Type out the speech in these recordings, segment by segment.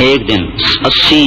80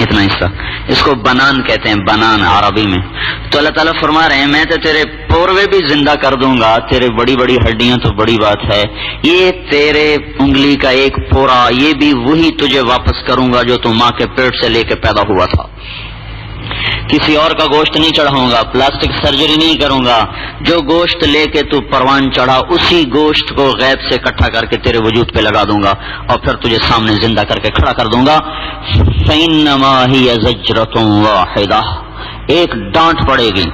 اتنا حصہ، اس کو بنان کہتے ہیں، بنان عربی میں. تو اللہ تعالیٰ فرما رہے ہیں میں تو تیرے پوروے بھی زندہ کر دوں گا، تیرے بڑی بڑی ہڈیاں تو بڑی بات ہے، یہ تیرے انگلی کا ایک پورا یہ بھی وہی تجھے واپس کروں گا جو تو ماں کے پیٹ سے لے کے پیدا ہوا تھا. کسی اور کا گوشت نہیں چڑھاؤں گا، پلاسٹک سرجری نہیں کروں گا، جو گوشت لے کے تو پروان چڑھا اسی گوشت کو غیب سے اکٹھا کر کے تیرے وجود پہ لگا دوں گا اور پھر تجھے سامنے زندہ کر کے کھڑا کر دوں گا. فَإِنَّمَا هِيَ زَجْرَةٌ وَاحِدَةٌ، ایک ڈانٹ پڑے گی.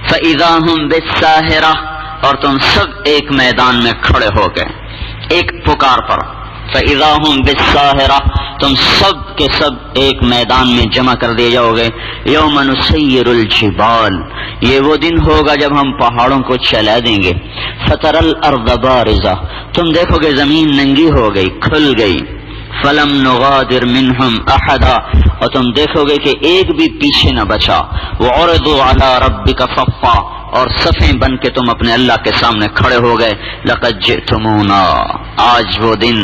فَإِذَا هُمْ بِالسَّاهِرَةِ، اور تم سب ایک میدان میں کھڑے ہو گئے ایک پکار پر. فَإِذَا هُمْ بِالسَّاهِرَةِ، تم سب کے سب ایک میدان میں جمع کر دیے جاؤ گے. یوم نسیر الجبال، یہ وہ دن ہوگا جب ہم پہاڑوں کو چلا دیں گے. فتر الارض بارزہ، تم دیکھو گے زمین ننگی ہو گئی، کھل گئی. فلم نغادر منہم احدا، اور تم دیکھو گے کہ ایک بھی پیچھے نہ بچا. وعرضوا علی ربک صفا، اور صفیں بن کے تم اپنے اللہ کے سامنے کھڑے ہو گئے. لقد جئتمونا، آج وہ دن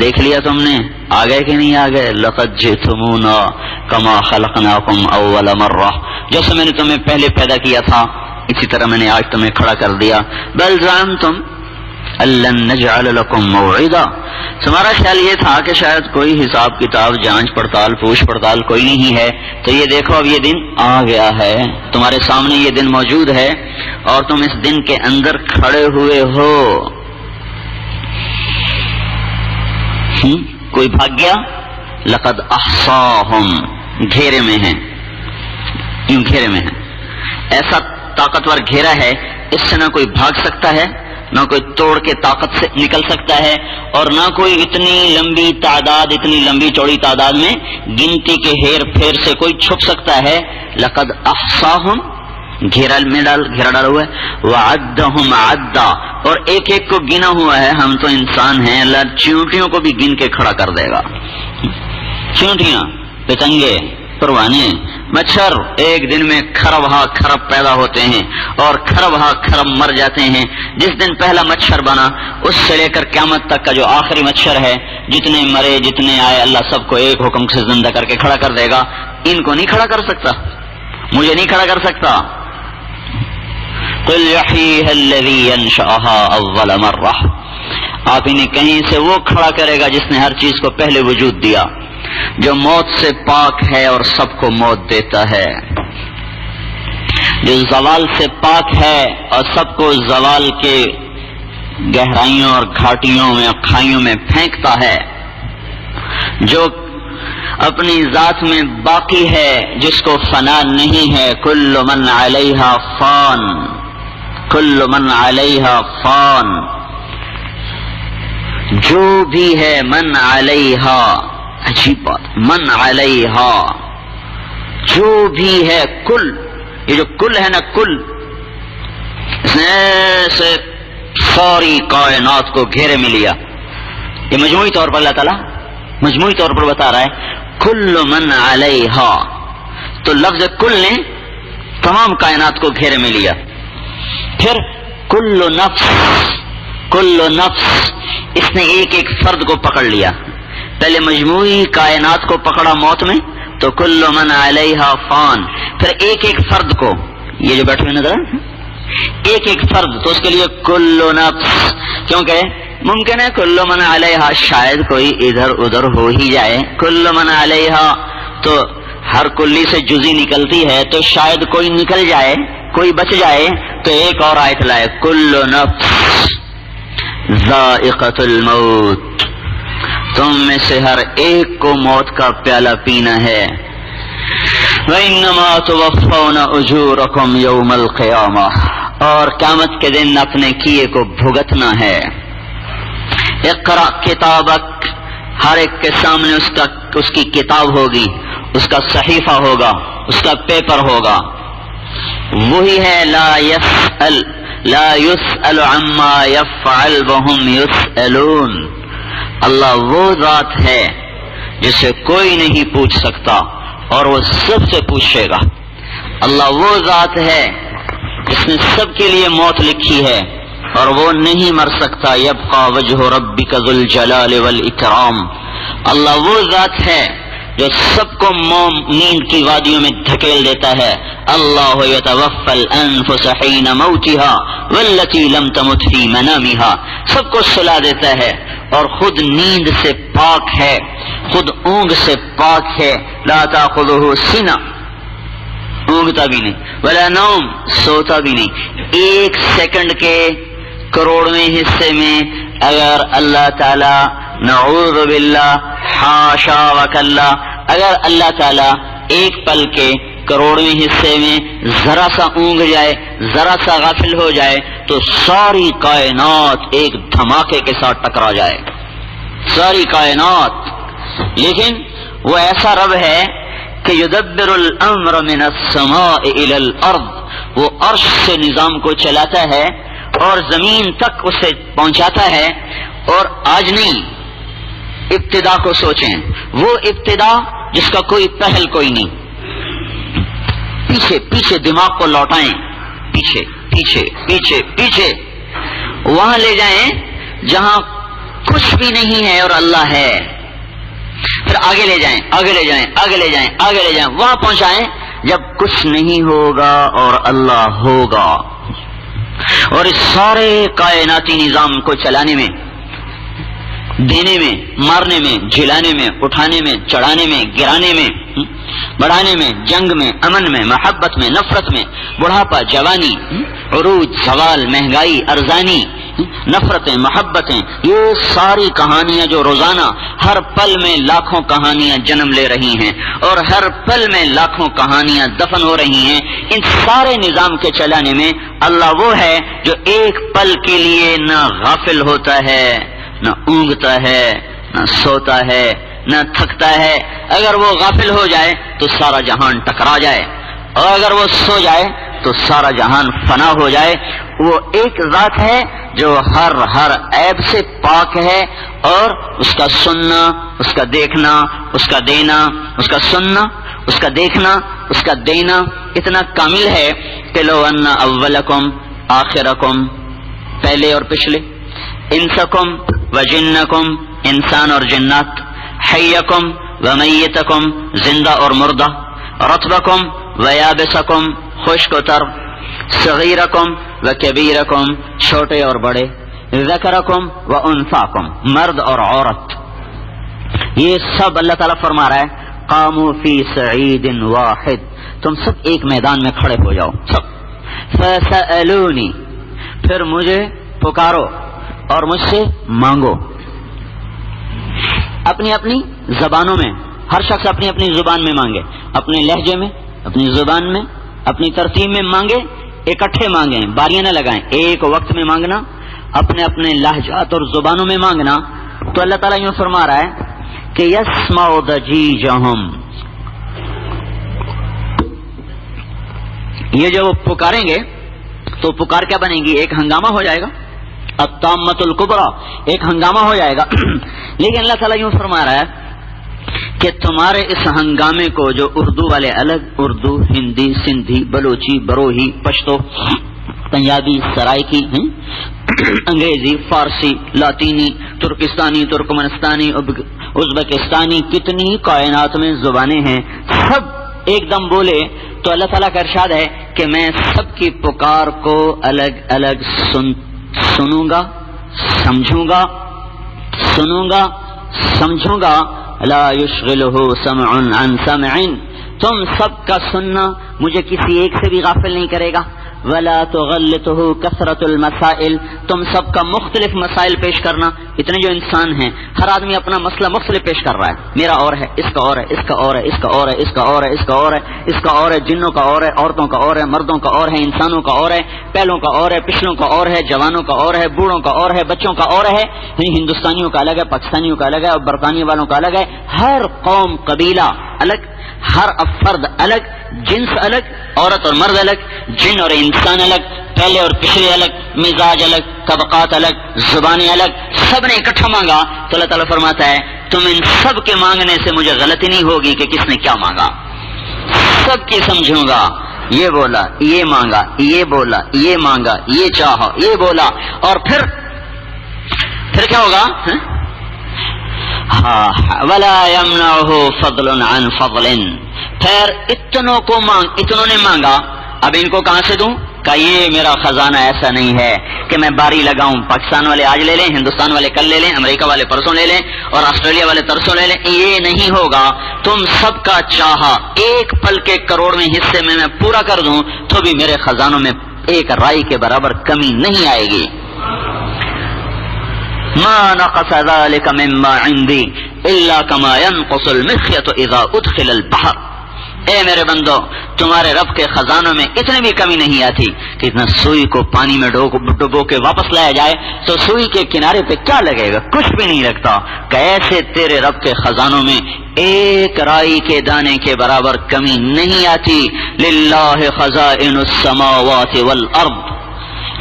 دیکھ لیا تم نے، آ گئے کہ نہیں آ گئے. لقد جئتمونا کما خلقناکم اول مرہ، جیسے میں نے تمہیں پہلے پیدا کیا تھا اسی طرح میں نے آج تمہیں کھڑا کر دیا. بل زعمتم لن نجعل لکم موعدا، تمہارا خیال یہ تھا کہ شاید کوئی حساب کتاب جانچ پڑتال پوچھ پڑتال کوئی نہیں ہے. تو یہ دیکھو اب یہ دن آ گیا ہے، تمہارے سامنے یہ دن موجود ہے اور تم اس دن کے اندر کھڑے ہوئے ہو. کوئی بھاگ گیا؟ لقد احصاہم، گھیرے میں ہیں، یوں گھیرے میں ہیں. ایسا طاقتور گھیرا ہے اس سے نہ کوئی بھاگ سکتا ہے، نہ کوئی توڑ کے طاقت سے نکل سکتا ہے، اور نہ کوئی اتنی لمبی تعداد اتنی لمبی چوڑی تعداد میں گنتی کے ہیر پھیر سے کوئی چھپ سکتا ہے. لقد احصاہم، گھیرا ڈالا ہوا ہے. وعدہم عدا، اور ایک ایک کو گنا ہوا ہے. ہم تو انسان ہیں، اللہ چیونٹیوں کو بھی گن کے کھڑا کر دے گا. چیونٹیاں، پتنگے، پروانے، مچھر ایک دن میں کھرب ہا کھرب پیدا ہوتے ہیں اور کھرب ہا کھرب مر جاتے ہیں. جس دن پہلا مچھر بنا اس سے لے کر قیامت تک کا جو آخری مچھر ہے، جتنے مرے جتنے آئے اللہ سب کو ایک حکم سے زندہ کر کے کھڑا کر دے گا. ان کو نہیں کھڑا کر سکتا، مجھے نہیں کھڑا کر سکتا. قل یحییھا الذی انشأھا اول مرہ، آپ انہیں کہیں سے وہ کھڑا کرے گا جس نے ہر چیز کو پہلے وجود دیا، جو موت سے پاک ہے اور سب کو موت دیتا ہے، جو زوال سے پاک ہے اور سب کو زوال کے گہرائیوں اور گھاٹیوں میں اور کھائیوں میں پھینکتا ہے، جو اپنی ذات میں باقی ہے، جس کو فنا نہیں ہے. کل من علیہا فان، کل من علیہا فان، جو بھی ہے من علیہا، عجیب بات، من علیہا، جو بھی ہے. کل، یہ جو کل ہے نا، کل اس نے ایسے ساری کائنات کو گھیرے میں لیا. یہ مجموعی طور پر اللہ تعالیٰ مجموعی طور پر بتا رہا ہے کل من علیہا. تو لفظ کل نے تمام کائنات کو گھیرے میں لیا. پھر کل نفس، کل نفس، اس نے ایک ایک فرد کو پکڑ لیا. پہلے مجموعی کائنات کو پکڑا موت میں تو کل من علیہا فان. پھر ایک ایک فرد کو، یہ جو بیٹھے ہوئے نظر ہے ایک ایک فرد، تو اس کے لیے کل نفس، کیونکہ ممکن ہے کل من علیہا شاید کوئی ادھر ادھر ہو ہی جائے. کل من علیہا تو ہر کلی سے جزی نکلتی ہے، تو شاید کوئی نکل جائے، کوئی بچ جائے. تو ایک اور آیت لائے، کل نفس ذائقۃ الموت، تم میں سے ہر ایک کو موت کا پیالہ پینا ہے. وَإِنَّمَا تُوَفَّوْنَ أُجُورَكُمْ يَوْمَ الْقِيَامَةِ، اور قیامت کے دن اپنے کیے کو بھگتنا ہے. اقرأ کتابک، ہر ایک کے سامنے اس کی کتاب ہوگی، اس کا صحیفہ ہوگا، اس کا پیپر ہوگا. وہی ہے لا يسأل عما يفعل وهم يسألون. اللہ وہ ذات ہے جسے کوئی نہیں پوچھ سکتا اور وہ سب سے پوچھے گا. اللہ وہ ذات ہے جس نے سب کے لیے موت لکھی ہے اور وہ نہیں مر سکتا. یبقى وجہ ربک ذو الجلال والاکرام. اللہ وہ ذات ہے جو سب کو نیند کی وادیوں میں دھکیل دیتا ہے. اللہ یتوفی الانفس حین موتها والتی لم تمت فی منامها. سب کو سلا دیتا ہے اور خود نیند سے پاک ہے، خود اونگ سے پاک ہے. لا تاخذہ سنہ، اونگتا بھی نہیں، ولا نوم، سوتا بھی نہیں. ایک سیکنڈ کے کروڑویں حصے میں اگر اللہ تعالی، نعوذ باللہ، حاشا وکلا، اگر اللہ تعالی ایک پل کے کروڑویں حصے میں ذرا سا اونگ جائے، ذرا سا غافل ہو جائے تو ساری کائنات ایک دھماکے کے ساتھ ٹکرا جائے، ساری کائنات. لیکن وہ ایسا رب ہے کہ یدبر الامر من السماء الى الارض، وہ عرش سے نظام کو چلاتا ہے اور زمین تک اسے پہنچاتا ہے. اور آج نہیں، ابتدا کو سوچیں، وہ ابتدا جس کا کوئی پہل کوئی نہیں. پیچھے پیچھے دماغ کو لوٹائیں، پیچھے پیچھے پیچھے پیچھے، وہاں لے جائیں جہاں کچھ بھی نہیں ہے اور اللہ ہے. پھر آگے لے جائیں، آگے لے جائیں، آگے لے جائیں، آگے لے جائیں، وہاں پہنچائیں جب کچھ نہیں ہوگا اور اللہ ہوگا. اور اس سارے کائناتی نظام کو چلانے میں، دینے میں، مارنے میں، جلانے میں، اٹھانے میں، چڑھانے میں، گرانے میں، بڑھانے میں، جنگ میں، امن میں، محبت میں، نفرت میں، بڑھاپا، جوانی، عروج، زوال، مہنگائی، ارزانی، نفرتیں، محبتیں، یہ ساری کہانیاں جو روزانہ ہر پل میں لاکھوں کہانیاں جنم لے رہی ہیں اور ہر پل میں لاکھوں کہانیاں دفن ہو رہی ہیں، ان سارے نظام کے چلانے میں اللہ وہ ہے جو ایک پل کے لیے نہ غافل ہوتا ہے، نہ اونگتا ہے، نہ سوتا ہے، نہ تھکتا ہے. اگر وہ غافل ہو جائے تو سارا جہان ٹکرا جائے، اور اگر وہ سو جائے تو سارا جہان فنا ہو جائے. وہ ایک ذات ہے جو ہر عیب سے پاک ہے، اور اس کا سننا، اس کا دیکھنا، اس کا دینا، اس کا سننا، اس کا دیکھنا، اس کا دینا اتنا کامل ہے کہ لو ان اولکم آخرکم، پہلے اور پچھلے، انسکم و جنکم، انسان اور جنات، حیکم و میتکم، زندہ اور مردہ، رطبکم و یابسکم، خشک و تر، صغیرکم و کبیرکم، چھوٹے اور بڑے، ذکرکم و انثاکم، مرد اور عورت. یہ سب اللہ تعالیٰ فرما رہا ہے قاموا فی صعید واحد، تم سب ایک میدان میں کھڑے ہو جاؤ سب. فسألونی، پھر مجھے پکارو اور مجھ سے مانگو. اپنی اپنی زبانوں میں، ہر شخص اپنی اپنی زبان میں مانگے، اپنے لہجے میں، اپنی زبان میں، اپنی ترتیب میں مانگے. اکٹھے مانگیں، باریاں نہ لگائیں، ایک وقت میں مانگنا، اپنے اپنے لہجات اور زبانوں میں مانگنا. تو اللہ تعالیٰ یوں فرما رہا ہے کہ یسمع ضجیجہم، یہ جو وہ پکاریں گے تو پکار کیا بنے گی؟ ایک ہنگامہ ہو جائے گا، الطامۃ الکبریٰ، ایک ہنگامہ ہو جائے گا. لیکن اللہ تعالیٰ یوں فرما رہا ہے کہ تمہارے اس ہنگامے کو جو اردو والے الگ، اردو، ہندی، سندھی، بلوچی، بروہی، پشتو، پنجابی، سرائکی، انگریزی، فارسی، لاطینی، ترکستانی، ترکمنستانی، ازبکستانی، کتنی کائنات میں زبانیں ہیں، سب ایک دم بولے تو اللہ تعالیٰ کا ارشاد ہے کہ میں سب کی پکار کو الگ الگ سنوں گا، سمجھوں گا، سنوں گا، سمجھوں گا. لا یشغلہ سمع عن سمع، تم سب کا سننا مجھے کسی ایک سے بھی غافل نہیں کرے گا. ولا تغلطہ کثرت المسائل، تم سب کا مختلف مسائل پیش کرنا. اتنے جو انسان ہیں ہر آدمی اپنا مسئلہ مختلف پیش کر رہا ہے، میرا اور ہے، اس کا اور ہے، اس کا اور ہے، اس کا اور ہے، اس کا اور ہے، اس کا اور ہے، اس کا اور ہے، جنوں کا اور ہے، عورتوں کا اور ہے، مردوں کا اور ہے، انسانوں کا اور ہے، پہلوں کا اور ہے، پچھلوں کا اور ہے، جوانوں کا اور ہے، بوڑھوں کا اور ہے، بچوں کا اور ہے. ہندوستانیوں کا الگ ہے، پاکستانیوں کا الگ ہے، اور برطانیہ والوں کا الگ ہے. ہر قوم قبیلہ الگ، ہر فرد الگ، جنس الگ، عورت اور مرد الگ، جن اور انسان الگ، پہلے اور پچھلے الگ، مزاج الگ، طبقات الگ، زبانیں الگ، سب نے اکٹھا مانگا. تو اللہ تعالیٰ فرماتا ہے تم ان سب کے مانگنے سے مجھے غلطی نہیں ہوگی کہ کس نے کیا مانگا، سب کی سمجھوں گا. یہ بولا، یہ مانگا، یہ بولا، یہ مانگا، یہ چاہا، یہ بولا. اور پھر کیا ہوگا؟ ولا يمنعه فضل عن فضل. پھر اتنوں نے مانگا، اب ان کو کہاں سے دوں؟ کہ یہ میرا خزانہ ایسا نہیں ہے کہ میں باری لگاؤں، پاکستان والے آج لے لیں، ہندوستان والے کل لے لیں، امریکہ والے پرسوں لے لیں اور آسٹریلیا والے ترسوں لے لیں. یہ نہیں ہوگا. تم سب کا چاہا ایک پل کے کروڑویں حصے میں پورا کر دوں تو بھی میرے خزانوں میں ایک رائی کے برابر کمی نہیں آئے گی. ما نقص ذلك مما عندي الا كما ينقص المخيط اذا ادخل البحر. اے میرے بندو، تمہارے رب کے خزانوں میں اتنی بھی کمی نہیں آتی کہ اتنا سوئی کو پانی میں ڈبو کے واپس لایا جائے تو سوئی کے کنارے پہ کیا لگے گا؟ کچھ بھی نہیں لگتا. کیسے تیرے رب کے خزانوں میں ایک رائی کے دانے کے برابر کمی نہیں آتی. للہ خزائن السماوات والارض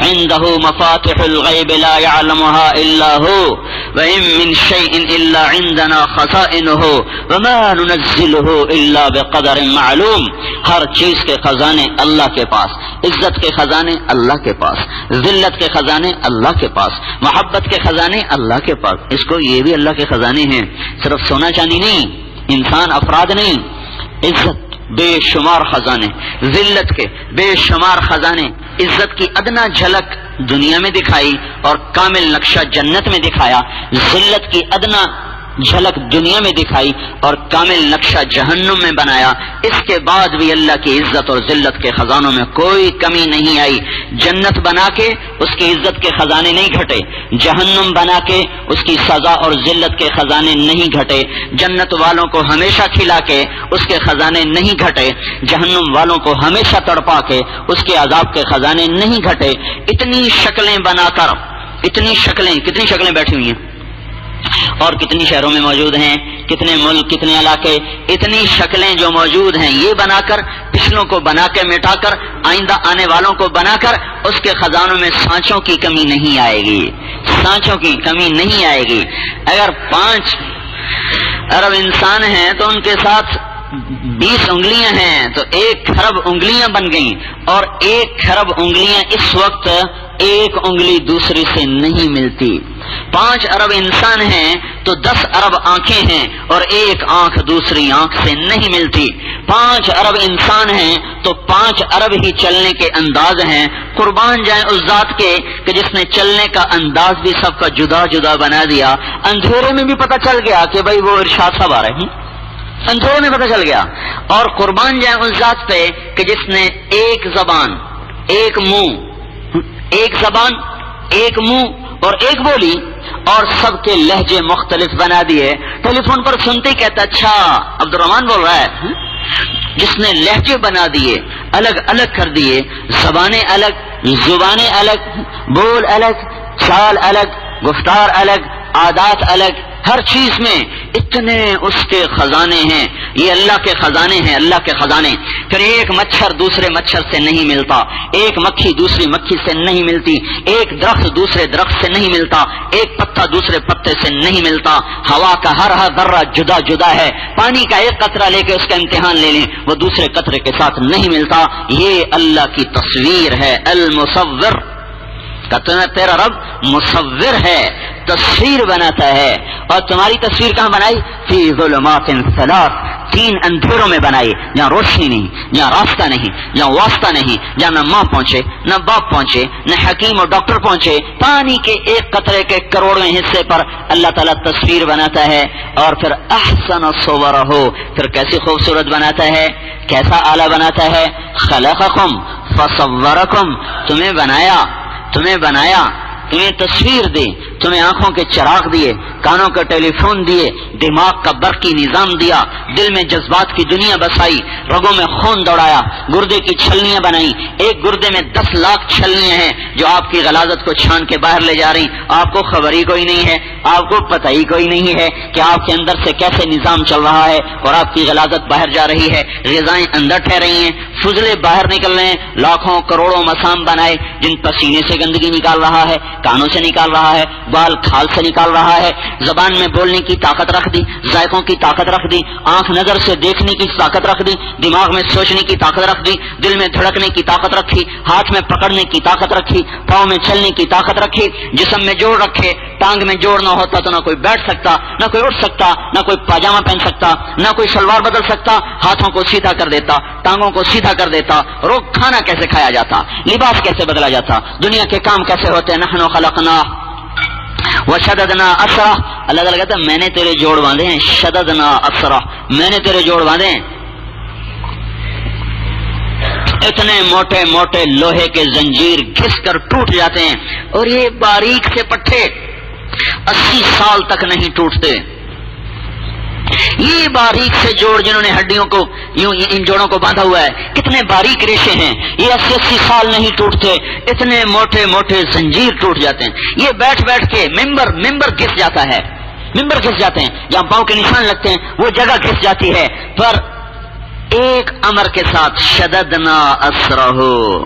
عنده مفاتح الغیب لا يعلمها الا هو وان من شيء الا عندنا خزائنه وما ننزله الا بقدر معلوم. ہر چیز کے خزانے اللہ کے پاس، عزت کے خزانے اللہ کے پاس، ذلت کے خزانے اللہ کے پاس، محبت کے خزانے اللہ کے پاس. اس کو یہ بھی اللہ کے خزانے ہیں، صرف سونا چاندی نہیں، انسان افراد نہیں. عزت بے شمار خزانے، ذلت کے بے شمار خزانے. عزت کی ادنا جھلک دنیا میں دکھائی اور کامل نقشہ جنت میں دکھایا. ذلت کی ادنا جھلک دنیا میں دکھائی اور کامل نقشہ جہنم میں بنایا. اس کے بعد بھی اللہ کی عزت اور ذلت کے خزانوں میں کوئی کمی نہیں آئی. جنت بنا کے اس کی عزت کے خزانے نہیں گھٹے، جہنم بنا کے اس کی سزا اور ذلت کے خزانے نہیں گھٹے. جنت والوں کو ہمیشہ کھلا کے اس کے خزانے نہیں گھٹے، جہنم والوں کو ہمیشہ تڑپا کے اس کے عذاب کے خزانے نہیں گھٹے. اتنی شکلیں بنا کر، کتنی شکلیں بیٹھی ہوئی ہیں اور کتنی شہروں میں موجود ہیں، کتنے ملک، کتنے علاقے. اتنی شکلیں جو موجود ہیں یہ بنا کر، پچھلوں کو بنا کے مٹا کر، آئندہ آنے والوں کو بنا کر اس کے خزانوں میں سانچوں کی کمی نہیں آئے گی، سانچوں کی کمی نہیں آئے گی. اگر 5 ارب انسان ہیں تو ان کے ساتھ 20 انگلیاں ہیں تو 1 کھرب انگلیاں بن گئیں، اور 1 کھرب انگلیاں اس وقت ایک انگلی دوسری سے نہیں ملتی. 5 ارب انسان ہیں تو 10 ارب آنکھیں ہیں اور 1 آنکھ دوسری آنکھ سے نہیں ملتی. 5 ارب انسان ہیں تو 5 ارب ہی چلنے کے انداز ہیں. قربان جائیں اس ذات کے کہ جس نے چلنے کا انداز بھی سب کا جدا جدا بنا دیا. اندھیرے میں بھی پتہ چل گیا کہ بھائی وہ ارشاد صاحب آ رہے ہیں، اندھیرے میں پتہ چل گیا. اور قربان جائیں اس ذات پہ کہ جس نے ایک زبان، ایک منہ، ایک زبان، ایک منہ اور ایک بولی اور سب کے لہجے مختلف بنا دیے. ٹیلی فون پر سنتے کہتا اچھا عبد الرحمان بول رہا ہے. جس نے لہجے بنا دیے، الگ الگ کر دیے، زبانیں الگ، زبانیں الگ، بول الگ، چال الگ، گفتار الگ، عادات الگ، ہر چیز میں اتنے اس کے خزانے ہیں. یہ اللہ کے خزانے ہیں، اللہ کے خزانے. پھر ایک مچھر دوسرے مچھر سے نہیں ملتا، ایک مکھی دوسری مکھی سے نہیں ملتی، ایک درخت دوسرے درخت سے نہیں ملتا، ایک پتا دوسرے پتے سے نہیں ملتا. ہوا کا ہر ذرہ جدا جدا ہے. پانی کا ایک قطرہ لے کے اس کا امتحان لے لیں، وہ دوسرے قطرے کے ساتھ نہیں ملتا. یہ اللہ کی تصویر ہے. المصور، تیرا رب مصور ہے، تصویر بناتا ہے. اور تمہاری تصویر کہاں بنائی؟ فی ظلمات 3 3 اندھیروں میں بنائی، جہاں روشنی نہیں، جہاں راستہ نہیں، جہاں واسطہ نہیں، جہاں نہ ماں پہنچے، نہ باپ پہنچے، نہ حکیم اور ڈاکٹر پہنچے. پانی کے ایک قطرے کے کروڑویں حصے پر اللہ تعالیٰ تصویر بناتا ہے. اور پھر احسن صورہ، پھر کیسی خوبصورت بناتا ہے، کیسا اعلیٰ بناتا ہے. خلقکم فصورکم، تمہیں بنایا، تمہیں تصویر دی، تمہیں آنکھوں کے چراغ دیے، کانوں کے ٹیلی فون دیے، دماغ کا برقی نظام دیا، دل میں جذبات کی دنیا بسائی، رگوں میں خون دوڑایا، گردے کی چھلنیاں بنائی. ایک گردے میں 10 لاکھ چھلنیاں ہیں جو آپ کی غلاظت کو چھان کے باہر لے جا رہی. آپ کو خبر ہی کوئی نہیں ہے، آپ کو پتہ ہی کوئی نہیں ہے کہ آپ کے اندر سے کیسے نظام چل رہا ہے اور آپ کی غلاظت باہر جا رہی ہے. غذائیں اندر ٹھہر رہی ہیں، فضلے باہر نکل رہے ہیں. لاکھوں کروڑوں مسام بنائے جن پسینے سے گندگی نکال رہا ہے، کانوں سے نکال رہا ہے، بال کھال سے نکال رہا ہے. زبان میں بولنے کی طاقت رکھ دی، ذائقوں کی طاقت رکھ دی، آنکھ نظر سے دیکھنے کی طاقت رکھ دی، دماغ میں سوچنے کی طاقت رکھ دی، دل میں دھڑکنے کی طاقت رکھی، ہاتھ میں پکڑنے کی طاقت رکھی، پاؤں میں چلنے کی طاقت رکھی، جسم میں جوڑ رکھے، ٹانگ میں جوڑ نہ ہوتا تو نہ کوئی بیٹھ سکتا، نہ کوئی اٹھ سکتا، نہ کوئی پاجامہ پہن سکتا، نہ کوئی شلوار بدل سکتا، ہاتھوں کو سیدھا کر دیتا، ٹانگوں کو سیدھا کر دیتا، روز کھانا کیسے کھایا جاتا، لباس کیسے بدلا جاتا، دنیا کے کام کیسے ہوتے، نحن خلقنا وشددنا اسرا، اللہ تعالیٰ کہتا ہے میں نے تیرے جوڑ باندھے ہیں، شددنا اسرا، میں نے تیرے جوڑ باندھے ہیں، اتنے موٹے موٹے لوہے کے زنجیر گھس کر ٹوٹ جاتے ہیں، اور یہ باریک سے پٹھے 80 سال تک نہیں ٹوٹتے، یہ باریک سے جوڑ جنہوں نے ہڈیوں کو یوں ان جوڑوں کو باندھا ہوا ہے، کتنے باریک ریشے ہیں، یہ 80 سال نہیں ٹوٹتے، اتنے موٹے موٹے زنجیر ٹوٹ جاتے ہیں، یہ بیٹھ بیٹھ کے ممبر گھس جاتا ہے، ممبر گھس جاتے ہیں، جہاں پاؤں کے نشان لگتے ہیں وہ جگہ گھس جاتی ہے، پر ایک امر کے ساتھ شددنا اسرہو،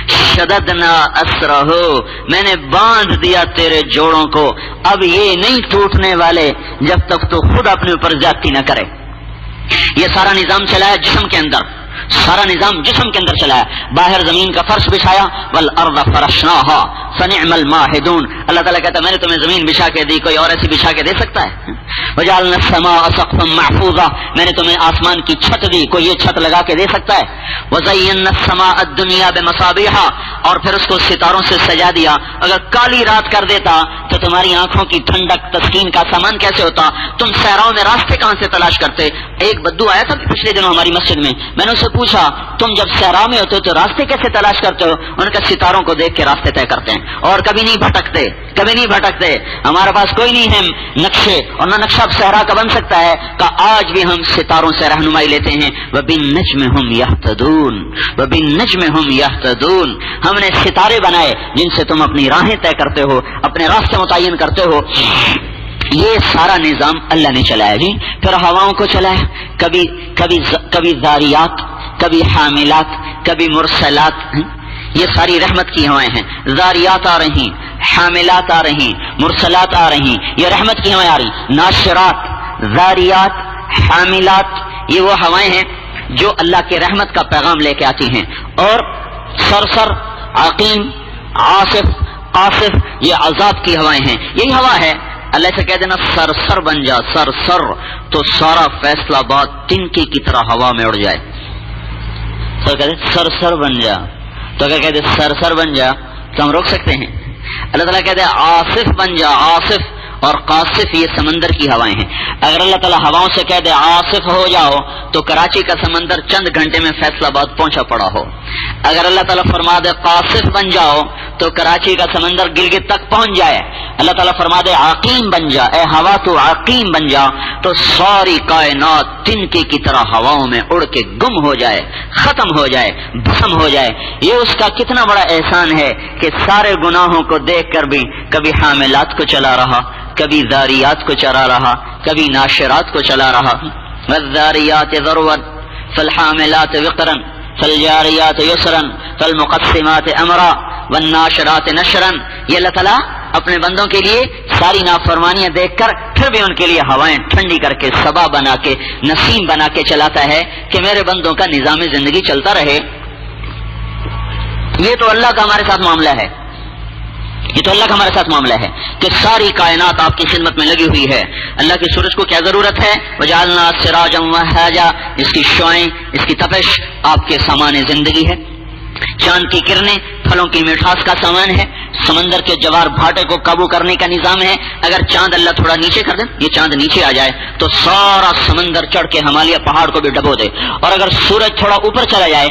شددنا اسرہو، میں نے باندھ دیا تیرے جوڑوں کو، اب یہ نہیں ٹوٹنے والے جب تک تو خود اپنے اوپر زیادتی نہ کرے۔ یہ سارا نظام چلایا جسم کے اندر، سارا نظام جسم کے اندر چلایا، باہر زمین کا فرش بچھایا، والارض فرشناہا فنعم الماہدون، اللہ تعالیٰ کہتا ہے میں نے تمہیں زمین بچھا کے دی، کوئی اور ایسی بچھا کے دے سکتا ہے؟ وجعلنا السماء سقفا محفوظا، میں نے تمہیں آسمان کی چھت دی، کوئی یہ چھت لگا کے دے سکتا ہے؟ وزینا السماء الدنیا بمصابیح، اور پھر اس کو ستاروں سے سجا دیا، اگر کالی رات کر دیتا تو تمہاری آنکھوں کی ٹھنڈک تسکین کا سامان کیسے ہوتا؟ تم صحراؤں میں راستے کہاں سے تلاش کرتے؟ ایک بدو آیا تھا پچھلے دنوں ہماری مسجد میں نے اسے پوچھا تم جب صحرا میں ہوتے ہو تو راستے کیسے تلاش کرتے ہو؟ ان کا ستاروں کو دیکھ کے راستے طے کرتے ہیں، اور کبھی نہیں بھٹکتے، کبھی نہیں بھٹکتے، ہمارے پاس کوئی نہیں ہے نقشے، اور نہ نقشہ اب صحرا کا بن سکتا ہے، کہ آج بھی ہم ستاروں سے رہنمائی لیتے ہیں، وَبِالنَّجْمِ هُمْ يَهْتَدُونَ وَبِالنَّجْمِ هُمْ يَهْتَدُونَ، ہم نے ستارے بنائے جن سے تم اپنی راہیں طے کرتے ہو، اپنے راستے متعین کرتے ہو۔ یہ سارا نظام اللہ نے چلایا جی، پھر ہواؤں کو چلایا، کبھی ذاریات، کبھی حاملات، کبھی مرسلات، یہ ساری رحمت کی ہوائیں ہیں، ذاریات آ رہی، حاملات آ رہی، مرسلات آ رہی، یہ رحمت کی ہوائیں آ رہی، ناشرات، ذاریات، حاملات، یہ وہ ہوائیں ہیں جو اللہ کے رحمت کا پیغام لے کے آتی ہیں، اور سرسر، عقیم، عاصف، قاصف، یہ عذاب کی ہوائیں ہیں، یہی ہوا ہے، اللہ سے کہہ دینا سرسر بن جا، سرسر، تو سارا فیصلہ آباد تنکی کی طرح ہوا میں اڑ جائے، تو کہتے سرسر بن جا، تو اگر کہتے سرسر بن جا تو ہم روک سکتے ہیں؟ اللہ تعالیٰ کہتے ہیں آصف بن جا، آصف اور قاصف یہ سمندر کی ہوائیں ہیں، اگر اللہ تعالیٰ ہواؤں سے کہہ دے آصف ہو جاؤ تو کراچی کا سمندر چند گھنٹے میں فیصلہ آباد پہنچا پڑا ہو، اگر اللہ تعالیٰ فرما دے قاصف بن جاؤ تو کراچی کا سمندر گلگت تک پہنچ جائے، اللہ تعالیٰ فرما دے عقیم بن جا، اے ہوا تو عقیم بن جا، تو ساری کائنات تنکے کی طرح ہواؤں میں اڑ کے گم ہو جائے، ختم ہو جائے، بھسم ہو جائے۔ یہ اس کا کتنا بڑا احسان ہے کہ سارے گناہوں کو دیکھ کر بھی کبھی حاملات کو چلا رہا، کبھی ذاریات کو چلا رہا، کبھی ناشرات کو چلا رہا، والذاریات ذروا فالحاملات وقرا فالجاریات یسرا فالمقسمات امرا والناشرات نشرا، یہ اللہ تعالیٰ اپنے بندوں کے لیے ساری نافرمانیاں دیکھ کر پھر بھی ان کے لیے ہوائیں ٹھنڈی کر کے، صبا بنا کے، نسیم بنا کے چلاتا ہے کہ میرے بندوں کا نظام زندگی چلتا رہے۔ یہ تو اللہ کا ہمارے ساتھ معاملہ ہے، یہ تو اللہ کا ہمارے ساتھ معاملہ ہے کہ ساری کائنات آپ کی خدمت میں لگی ہوئی ہے۔ اللہ کے سورج کو کیا ضرورت ہے؟ وجعلنا سراجا وہاجا، اس کی شعاعیں، اس کی تپش آپ کے سامان زندگی ہے، چاند کی کرنیں پھلوں کی مٹھاس کا سامان ہے، سمندر کے جوار بھاٹے کو قابو کرنے کا نظام ہے، اگر چاند اللہ تھوڑا نیچے کر دے، یہ چاند نیچے آ جائے تو سارا سمندر چڑھ کے ہمالیہ پہاڑ کو بھی ڈبو دے، اور اگر سورج تھوڑا اوپر چلا جائے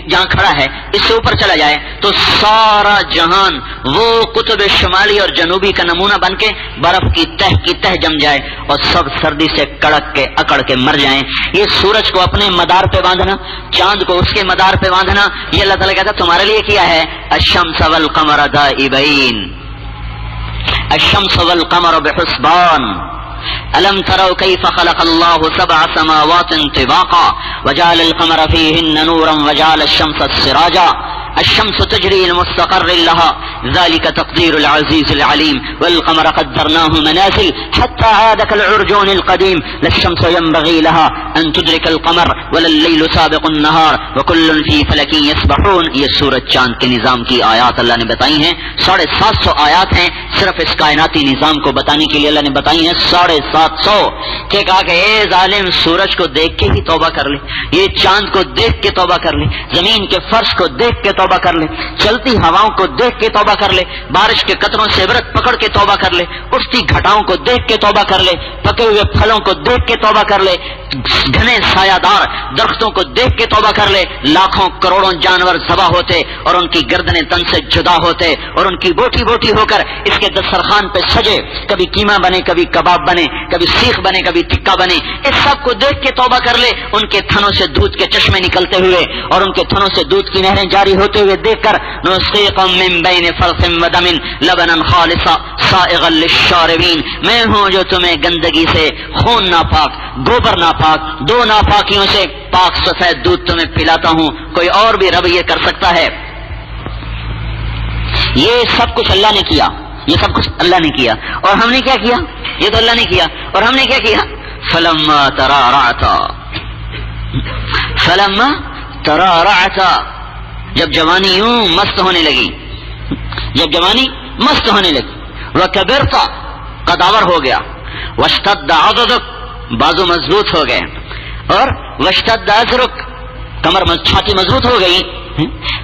جہاں کھڑا ہے اس سے اوپر چلا جائے تو سارا جہان وہ قطب شمالی اور جنوبی کا نمونہ بن کے برف کی تہ جم جائے اور سب سردی سے کڑک کے اکڑ کے مر جائیں۔ یہ سورج کو اپنے مدار پہ باندھنا، چاند کو اس کے مدار پہ باندھنا، یہ اللہ تعالیٰ کہتا ہے تمہارے لیے کیا ہے۔ الشمس والقمر دائبین، الشمس والقمر بحسبان، ألم تروا كيف خلق الله 7 سماوات طباقا وجعل القمر فيهن نورا وجعل الشمس سراجا الشمس تجري لمستقر لها ذلك تقدير العزيز العليم والقمر قدرناه منازل حتى عاد كالعرجون القديم لا الشمس ينبغي لها أن تدرك القمر ولا الليل سابق النهار وكل في فلك يسبحون. یہ سورج چاند کے نظام کی آیات اللہ نے بتائی ہیں. 750 آیات ہیں صرف اس کائناتی نظام کو بتانے کے لیے اللہ نے بتائی ہیں. 750 کہ کہا کہ اے ظالم سورج کو دیکھ کے ہی توبہ کر لے, یہ چاند کو دیکھ کے توبہ کر لے, زمین کے فرش کو دیکھ کے توبہ کر لے, چلتی ہواؤں کو دیکھ کے توبہ کر لے, بارش کے قطروں سے عبرت پکڑ کے توبہ کر لے, اٹھتی گھٹاؤں کو دیکھ کے توبہ کر لے, پکے ہوئے پھلوں کو دیکھ کے توبہ کر لے, گھنے سایہ دار درختوں کو دیکھ کے توبہ کر لے. لاکھوں کروڑوں جانور ذبح ہوتے اور ان کی گردنیں تن سے جدا ہوتے اور ان کی بوٹی بوٹی ہو کر اس کے دسترخوان پہ سجے, کبھی قیمہ بنے, کبھی کباب بنے, کبھی سیخ بنے, کبھی ٹکا بنے. اس سب کو دیکھ کے توبہ کر لے. ان کے تھنوں سے دودھ کے چشمے نکلتے ہوئے اور ان کے تھنوں سے دودھ کی نہریں جاری ہوتے ہوئے دیکھ کر نسقیکم من بین فرث ودم لبنا خالصا سائغا للشاربین, میں ہوں جو تمہیں گندگی سے, خون ناپاک, گوبر ناپاک, دو ناپاکیوں سے پاک سفید دودھ تمہیں پلاتا ہوں. کوئی اور بھی رب یہ کر سکتا ہے؟ یہ سب کچھ اللہ نے کیا, یہ سب کچھ اللہ نے کیا. اور ہم نے کیا کیا؟ یہ تو اللہ نے کیا. اور ہم نے کیا کیا؟ فلما ترعرعتا, فلما ترعرعتا, جب جوانی یوں مست ہونے لگی, جب جوانی مست ہونے لگی, وکبرتا, قداور ہو گیا, واشتد عضدک, بازو مضبوط ہو گئے, اور واشتد ازرک, کمر چھاتی مضبوط ہو گئی,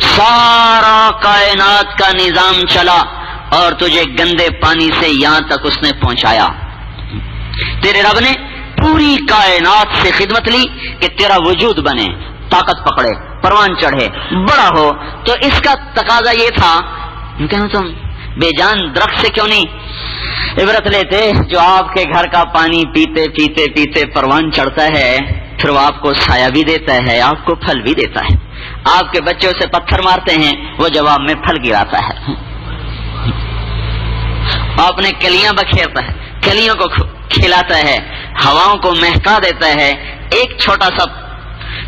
سارا کائنات کا نظام چلا اور تجھے گندے پانی سے یہاں تک اس نے پہنچایا. تیرے رب نے پوری کائنات سے خدمت لی کہ تیرا وجود بنے, طاقت پکڑے, پروان چڑھے, بڑا ہو. تو اس کا تقاضا یہ تھا کہ تم بے جان درخت سے کیوں نہیں عبرت لیتے جو آپ کے گھر کا پانی پیتے پیتے پیتے پروان چڑھتا ہے, پھر وہ آپ کو سایہ بھی دیتا ہے, آپ کو پھل بھی دیتا ہے. آپ کے بچے اسے پتھر مارتے ہیں, وہ جواب میں پھل گراتا ہے. آپ نے کلیاں بکھیرتا ہے, کلیوں کو کھلاتا ہے, ہواؤں کو مہکا دیتا ہے. ایک چھوٹا سا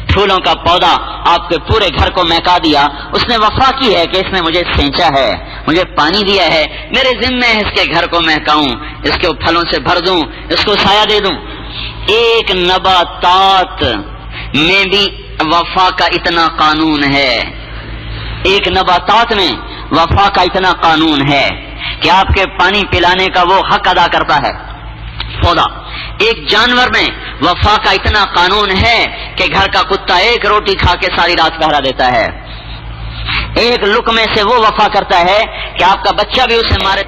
پھولوں کا پودا آپ کے پورے گھر کو مہکا دیا. اس نے وفا کی ہے کہ اس نے مجھے سینچا ہے, مجھے پانی دیا ہے, میرے ذمہ ہے اس کے گھر کو مہکاؤں, اس کے پھلوں سے بھر دوں, اس کو سایہ دے دوں. ایک نباتات میں بھی وفا کا اتنا قانون ہے, ایک نباتات میں وفا کا اتنا قانون ہے کہ آپ کے پانی پلانے کا وہ حق ادا کرتا ہے پودا. ایک جانور میں وفا کا اتنا قانون ہے کہ گھر کا کتا ایک روٹی کھا کے ساری رات پہرا دیتا ہے. ایک لقمے سے وہ وفا کرتا ہے کہ آپ کا بچہ بھی اسے مارے.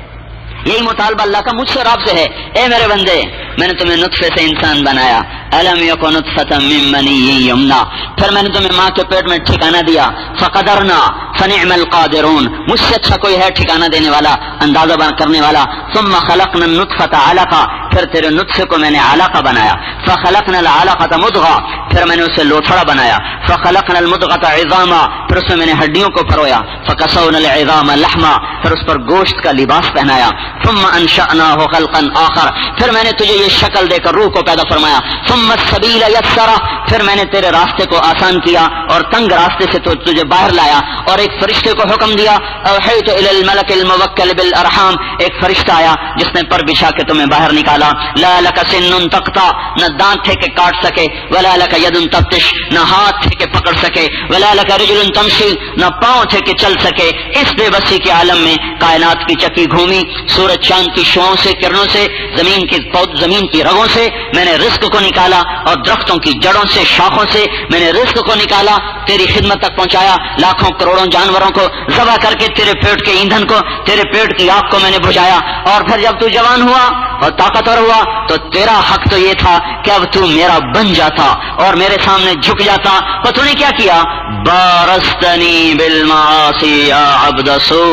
یہی مطالبہ اللہ کا مجھ سے اور آپ سے ہے. اے میرے بندے, میں نے تمہیں نطفے سے انسان بنایا, الم یکن نطفۃ من منی یمنا, پھر میں نے تمہیں ماں کے پیٹ میں ٹھکانہ دیا, فقدرنا فنعم القادرون, مجھ سے اچھا کوئی ہے ٹھکانہ دینے والا, اندازہ کرنے والا. ثم خلقنا النطفۃ علقہ, پھر تیرے نطفے کو میں نے علقہ بنایا. فخلقنا العلقۃ مضغہ, پھر میں نے اسے لوتھڑا بنایا. فخلقنا المضغۃ عظاما, پھر اس میں میں نے ہڈیوں کو پرویا. فکسونا العظام لحما, پھر اس پر گوشت کا لباس پہنایا. ثم انشأناه خلقا آخر, پھر میں نے تجھے یہ شکل دے کر روح کو پیدا فرمایا. ثم السبیل یسرا, پھر میں نے تیرے راستے کو آسان کیا اور تنگ راستے سے تو تجھے باہر لایا. اور ایک فرشتے کو حکم دیا, اوحیت الی الملک الموکل بالارحام, ایک فرشتہ آیا جس نے پر بچھا کے تمہیں باہر نکالا. لا لک سن تقطع, نہ دانت تھے کہ کاٹ سکے, ولا لک ید تبطش, نہ ہاتھ تھے کہ پکڑ سکے, ولا لک رجل تمشی, نہ پاؤں تھے کہ چل سکے. اس بے بسی کے عالم میں کائنات کی چکی گھومی, سورج چاند کی شعاؤں سے, کرنوں سے, زمین کی رگوں سے میں نے رزق کو نکالا, اور درختوں کی جڑوں سے, شاخوں سے میں نے رزق کو نکالا, تیری خدمت تک پہنچایا. لاکھوں کروڑوں جانوروں کو ذبح کر کے تیرے پیٹ کے ایندھن کو, تیرے پیٹ کی آگ کو میں نے بجھایا. اور پھر جب تو جوان ہوا اور طاقتور ہوا تو تیرا حق تو یہ تھا کہ اب تو میرا بن جاتا اور میرے سامنے جھک جاتا. تو تو نے کیا کیا؟ بارستنی بالمعاصی یا عبد سو,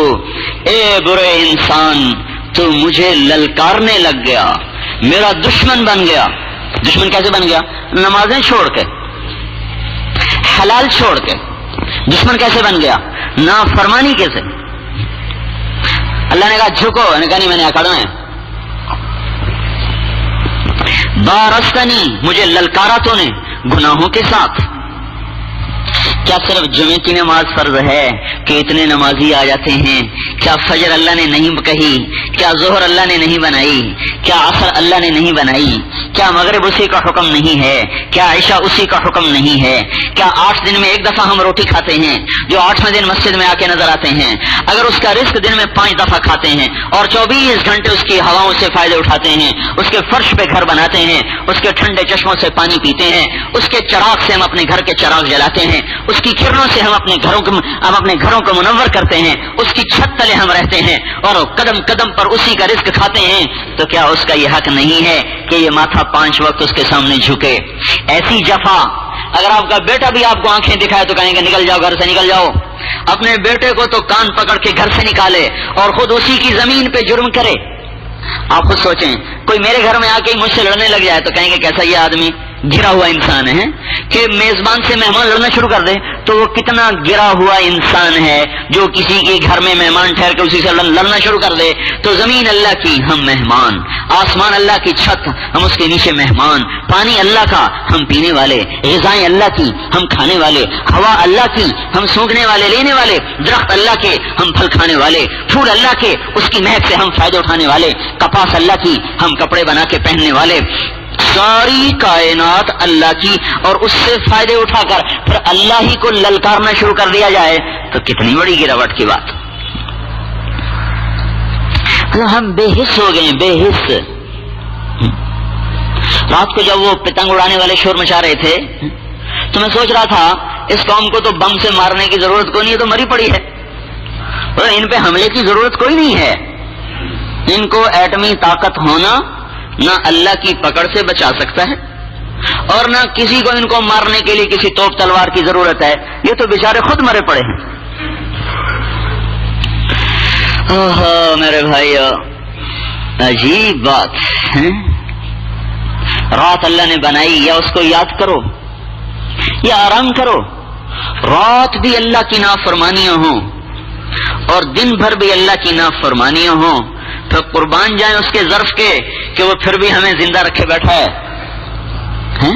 اے برے انسان تو مجھے للکارنے لگ گیا, میرا دشمن بن گیا. دشمن کیسے بن گیا؟ نمازیں چھوڑ کے, حلال چھوڑ کے. دشمن کیسے بن گیا؟ نافرمانی کیسے؟ اللہ نے کہا جھکو, نے کہا نہیں میں نے اکڑوں ہے. بارستنی, مجھے للکارا تو نے گناہوں کے ساتھ. کیا صرف جمعے کی نماز فرض ہے کہ اتنے نمازی آ جاتے ہیں؟ کیا فجر اللہ نے نہیں کہی؟ کیا ظہر اللہ نے نہیں بنائی؟ کیا عصر اللہ نے نہیں بنائی؟ کیا مغرب اسی کا حکم نہیں ہے؟ کیا عشاء اسی کا حکم نہیں ہے؟ کیا 8 دن میں ایک دفعہ ہم روٹی کھاتے ہیں جو 8ویں دن مسجد میں آ کے نظر آتے ہیں؟ اگر اس کا رزق دن میں 5 دفعہ کھاتے ہیں اور 24 گھنٹے اس کی ہواؤں سے فائدے اٹھاتے ہیں، اس کے فرش پہ گھر بناتے ہیں، اس کے ٹھنڈے چشموں سے پانی پیتے ہیں، اس کے چراغ سے ہم اپنے گھر کے چراغ جلاتے ہیں، اس کی کرنوں سے ہم اپنے گھروں کو منور کرتے ہیں، اس کی چھت تلے ہم رہتے ہیں اور قدم قدم پر اسی کا رزق کھاتے ہیں، تو کیا اس کا یہ حق نہیں ہے کہ یہ ماتھا 5 وقت اس کے سامنے جھکے؟ ایسی جفا اگر آپ کا بیٹا بھی آپ کو آنکھیں دکھائے تو کہیں گے نکل جاؤ، گھر سے نکل جاؤ۔ اپنے بیٹے کو تو کان پکڑ کے گھر سے نکالے اور خود اسی کی زمین پہ جرم کرے۔ آپ خود سوچیں، کوئی میرے گھر میں آ کے مجھ سے لڑنے لگ جائے تو کہیں گے کیسا یہ آدمی گرا ہوا انسان ہے، کہ میزبان سے مہمان لڑنا شروع کر دے تو وہ کتنا گرا ہوا انسان ہے جو کسی کے گھر میں مہمان ٹھہر کے اسی سے لڑنا شروع کر دے۔ تو زمین اللہ کی، ہم مہمان، آسمان اللہ کی چھت، ہم اس کے نیچے مہمان، پانی اللہ کا، ہم پینے والے، غذائیں اللہ کی، ہم کھانے والے، ہوا اللہ کی، ہم سونگنے والے لینے والے، درخت اللہ کے، ہم پھل کھانے والے، پھول اللہ کے، اس کی مہک سے ہم فائدے اٹھانے والے، کپاس اللہ کی، ہم کپڑے بنا کے پہننے والے، ساری کائنات اللہ کی، اور اس سے فائدے اٹھا کر پھر اللہ ہی کو للکارنا شروع کر دیا جائے تو کتنی بڑی گراوٹ کی بات۔ ہم بے حس ہو گئے، بے حس۔ رات کو جب وہ پتنگ اڑانے والے شور مچا رہے تھے تو میں سوچ رہا تھا اس قوم کو تو بم سے مارنے کی ضرورت کوئی نہیں ہے، تو مری پڑی ہے، اور ان پہ حملے کی ضرورت کوئی نہیں ہے۔ ان کو ایٹمی طاقت ہونا نہ اللہ کی پکڑ سے بچا سکتا ہے اور نہ کسی کو ان کو مارنے کے لیے کسی توپ تلوار کی ضرورت ہے، یہ تو بیچارے خود مرے پڑے ہیں۔ میرے بھائیو، عجیب بات ہے، رات اللہ نے بنائی، یا اس کو یاد کرو یا آرام کرو۔ رات بھی اللہ کی نافرمانیاں ہوں اور دن بھر بھی اللہ کی نافرمانیاں ہوں، تو قربان جائیں اس کے ظرف کے کہ وہ پھر بھی ہمیں زندہ رکھے بیٹھا ہے۔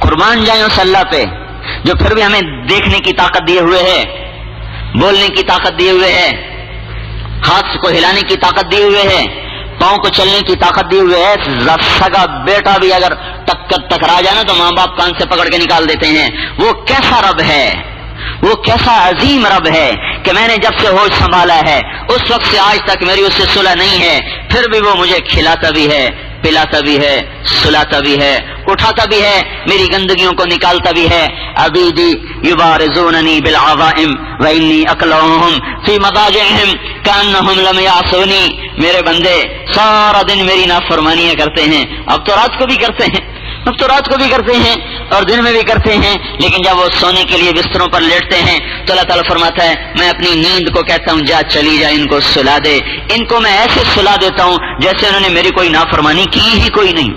قربان جائیں اس اللہ پہ جو پھر بھی ہمیں دیکھنے کی طاقت دیے ہوئے ہے، بولنے کی طاقت دیے ہوئے ہے، ہاتھ کو ہلانے کی طاقت دیے ہوئے ہے، پاؤں کو چلنے کی طاقت دیے ہوئے ہے۔ سگا بیٹا بھی اگر ٹکرا جائے نا تو ماں باپ کان سے پکڑ کے نکال دیتے ہیں۔ وہ کیسا رب ہے، وہ کیسا عظیم رب ہے کہ میں نے جب سے ہوش سنبھالا ہے اس وقت سے آج تک میری اس سے صلح نہیں ہے، پھر بھی وہ مجھے کھلاتا بھی ہے، پلاتا بھی ہے، سلاتا بھی ہے، اٹھاتا بھی ہے، میری گندگیوں کو نکالتا بھی ہے۔ عبیدی یبارزوننی بالعوائم وانی اکلہم فی مضاجعہم کانہم لم یعصونی۔ میرے بندے سارا دن میری نافرمانیاں کرتے ہیں، اب تو رات کو بھی کرتے ہیں، اب تو رات کو بھی کرتے ہیں اور دن میں بھی کرتے ہیں، لیکن جب وہ سونے کے لیے بستروں پر لیٹتے ہیں تو اللہ تعالیٰ فرماتا ہے میں اپنی نیند کو کہتا ہوں جا چلی جا، ان کو سلا دے۔ ان کو میں ایسے سلا دیتا ہوں جیسے انہوں نے میری کوئی نافرمانی کی ہی کوئی نہیں،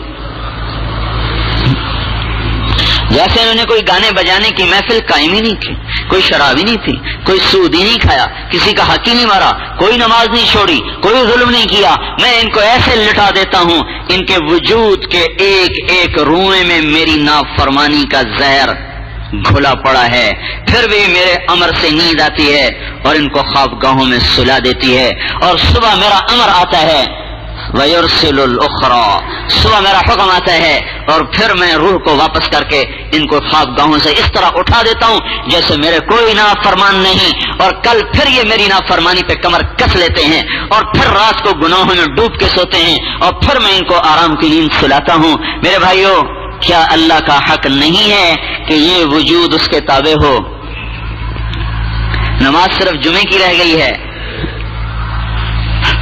جیسے انہوں نے کوئی گانے بجانے کی محفل قائم ہی نہیں کی، کوئی شراب ہی نہیں تھی، کوئی سود ہی نہیں کھایا، کسی کا حق ہی نہیں مارا، کوئی نماز نہیں چھوڑی، کوئی ظلم نہیں کیا۔ میں ان کو ایسے لٹا دیتا ہوں ان کے وجود کے ایک ایک روئے میں میری نافرمانی کا زہر گھلا پڑا ہے، پھر بھی میرے امر سے نیند آتی ہے اور ان کو خوابگاہوں میں سلا دیتی ہے، اور صبح میرا امر آتا ہے وَيُرْسِلُ الْأُخْرَى، صبح میرا حکم آتا ہے اور پھر میں روح کو واپس کر کے ان کو خوابگاہوں سے اس طرح اٹھا دیتا ہوں جیسے میرے کوئی نافرمان نہیں، اور کل پھر یہ میری نافرمانی پہ کمر کس لیتے ہیں اور پھر رات کو گناہوں میں ڈوب کے سوتے ہیں اور پھر میں ان کو آرام کی نیند سلاتا ہوں۔ میرے بھائیو، کیا اللہ کا حق نہیں ہے کہ یہ وجود اس کے تابع ہو؟ نماز صرف جمعے کی رہ گئی ہے،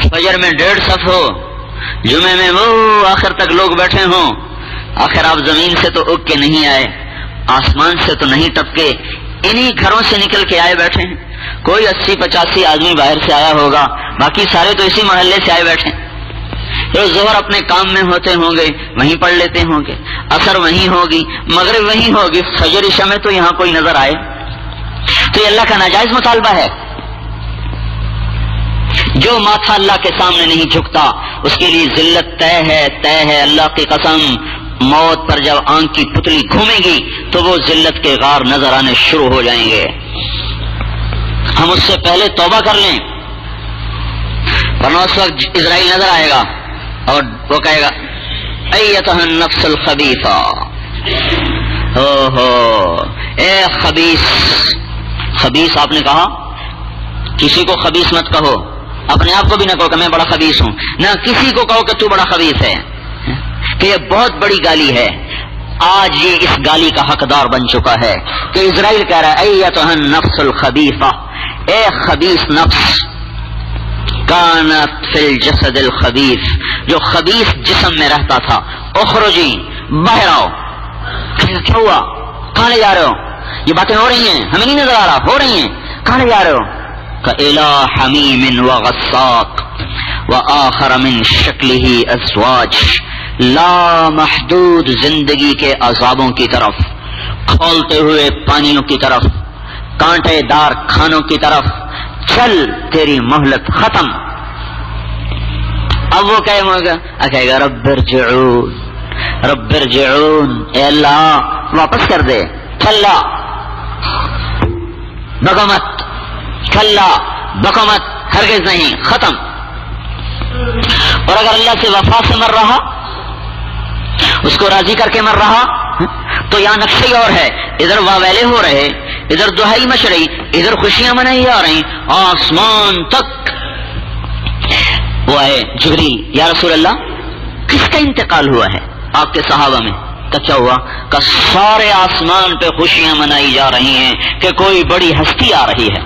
فجر میں 1.5 صف ہو، جمعے میں وہ آخر تک لوگ بیٹھے ہوں، آخر آپ زمین سے تو اگ کے نہیں آئے، آسمان سے تو نہیں ٹپکے، انہی گھروں سے نکل کے آئے بیٹھے ہیں۔ کوئی 80-85 آدمی باہر سے آیا ہوگا، باقی سارے تو اسی محلے سے آئے بیٹھے۔ تو ظہر اپنے کام میں ہوتے ہوں گے، وہیں پڑھ لیتے ہوں گے، عصر وہیں ہوگی، مغرب وہیں ہوگی، فجر عشاء میں تو یہاں کوئی نظر آئے تو یہ اللہ کا ناجائز مطالبہ ہے۔ جو ماتھا اللہ کے سامنے نہیں جھکتا اس کے لیے ذلت طے ہے، طے ہے۔ اللہ کی قسم، موت پر جب آنکھ کی پتلی گھومے گی تو وہ ذلت کے غار نظر آنے شروع ہو جائیں گے. ہم اس سے پہلے توبہ کر لیں، ورنہ اس وقت اسرائیل نظر آئے گا اور وہ کہے گا ایتھا النفس الخبیثہ، اے خبیث. خبیث آپ نے کہا، کسی کو خبیث مت کہو، اپنے آپ کو بھی نہ کہو کہ میں بڑا خبیث ہوں، نہ کسی کو کہو کہ تو بڑا خبیث ہے، کہ یہ بہت بڑی گالی ہے. آج یہ اس گالی کا حقدار بن چکا ہے کہ اسرائیل کہہ رہا ہے ایتھا النفس الخبیثہ، اے خبیث نفس، کانت فی الجسد الخبیث، جو خبیث جسم میں رہتا تھا، اخرجی، باہر آؤ. کیا ہوا؟ کہاں لے جا رہے ہو؟ یہ باتیں ہو رہی ہیں، ہمیں نہیں نظر آ رہا، ہو رہی ہیں، کہاں لے جا رہے ہو؟ کإلی حمیم وغساق وآخر من شکلہ ازواج، لا محدود زندگی کے عذابوں کی طرف، کھولتے ہوئے پانیوں کی طرف، کانٹے دار کھانوں کی طرف، چل تیری مہلت ختم. اب وہ کہے گا رب ارجعون، رب ارجعون، اے اللہ واپس کر دے. کھلا بغمت، کھلا بغمت، ہرگز نہیں، ختم. اور اگر اللہ سے وفا سے مر رہا، اس کو راضی کر کے مر رہا، تو یہاں نقشہ ہی اور ہے. ادھر واویلے ہو رہے، ادھر دہائی مچ رہی، ادھر خوشیاں منائی جا رہی، آسمان تک. وہ ہے جبریل، یا رسول اللہ کس کا انتقال ہوا ہے آپ کے صحابہ میں؟ تو کیا ہوا کہ سارے آسمان پہ خوشیاں منائی جا رہی ہیں کہ کوئی بڑی ہستی آ رہی ہے.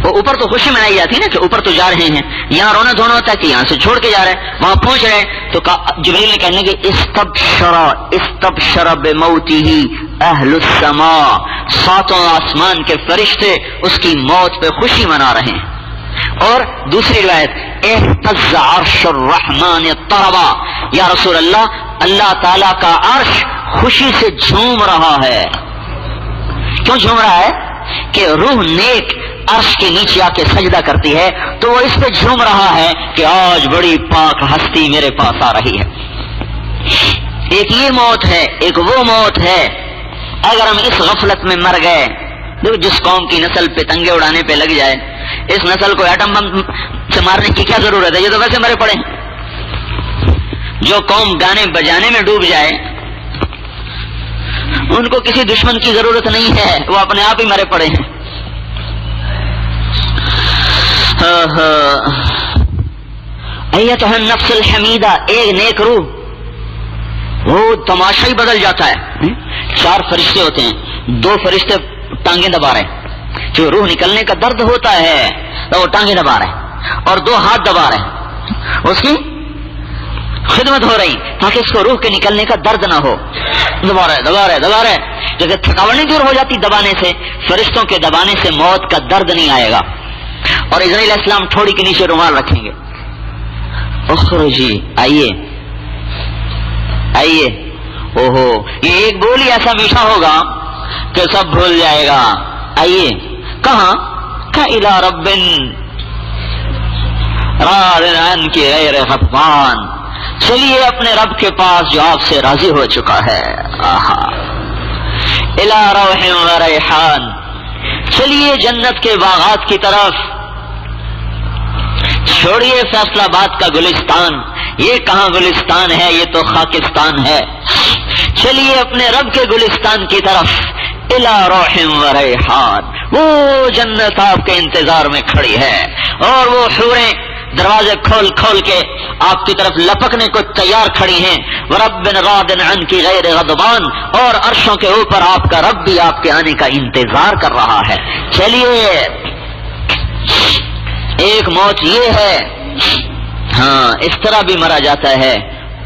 وہ اوپر تو خوشی منائی جاتی ہے نا کہ اوپر تو جا رہے ہیں، یہاں رونا دھونا ہوتا ہے کہ یہاں سے چھوڑ کے جا رہے ہیں، وہاں پہنچ رہے ہیں. تو جبریل نے کہنے کہ استبشر بموتہ اہل السماء، ساتوں آسمان کے فرشتے اس کی موت پہ خوشی منا رہے ہیں. اور دوسری روایت اہتز عرش الرحمن طربا، یا رسول اللہ اللہ تعالیٰ کا عرش خوشی سے جھوم رہا ہے. کیوں جھوم رہا ہے؟ کہ روح نیک عرش کے نیچے آ کے سجدہ کرتی ہے تو وہ اس پہ جھوم رہا ہے کہ آج بڑی پاک ہستی میرے پاس آ رہی ہے. ایک یہ موت ہے، ایک وہ موت ہے. اگر ہم اس غفلت میں مر گئے، دیکھو جس قوم کی نسل پتنگے اڑانے پہ لگ جائے، اس نسل کو ایٹم بم سے مارنے کی کیا ضرورت ہے، یہ تو ویسے مرے پڑے. جو قوم گانے بجانے میں ڈوب جائے ان کو کسی دشمن کی ضرورت نہیں ہے، وہ اپنے آپ ہی مرے پڑے ہیں. ایتھا النفس الحمیدہ، ایک نیک روح، وہ تماشا ہی بدل جاتا ہے. 4 فرشتے ہوتے ہیں، 2 فرشتے ٹانگیں دبا رہے ہیں، جو روح نکلنے کا درد ہوتا ہے تو وہ ٹانگیں دبا رہے ہیں، اور 2 ہاتھ دبا رہے ہیں، اس کی خدمت ہو رہی تاکہ اس کو روح کے نکلنے کا درد نہ ہو. دبا رہے. جیسے تھکاوٹ نہیں دور ہو جاتی دبانے سے، فرشتوں کے دبانے سے موت کا درد نہیں آئے گا. اور اسرائیل علیہ السلام تھوڑی کے نیچے رومال رکھیں گے، اخرجی، آئیے. اوہو، یہ ایک بول ہی ایسا میٹھا ہوگا کہ سب بھول جائے گا. آئیے. کہاں؟ الی رب راض عنک غیر غضبان، چلیے اپنے رب کے پاس جو آپ سے راضی ہو چکا ہے. الی روح و ریحان، چلیے جنت کے باغات کی طرف. چھوڑیے فیصل آباد کا گلستان، یہ کہاں گلستان ہے، یہ تو خاکستان ہے. چلیے اپنے رب کے گلستان کی طرف. الی روح و ریحان، وہ جنت آپ کے انتظار میں کھڑی ہے، اور وہ حوریں دروازے کھول کھول کے آپ کی طرف لپکنے کو تیار کھڑی ہیں. ورب راض عنک غیر غضبان، اور عرشوں کے اوپر آپ کا رب بھی آپ کے آنے کا انتظار کر رہا ہے. چلیے. ایک موت یہ ہے، ہاں اس طرح بھی مرا جاتا ہے،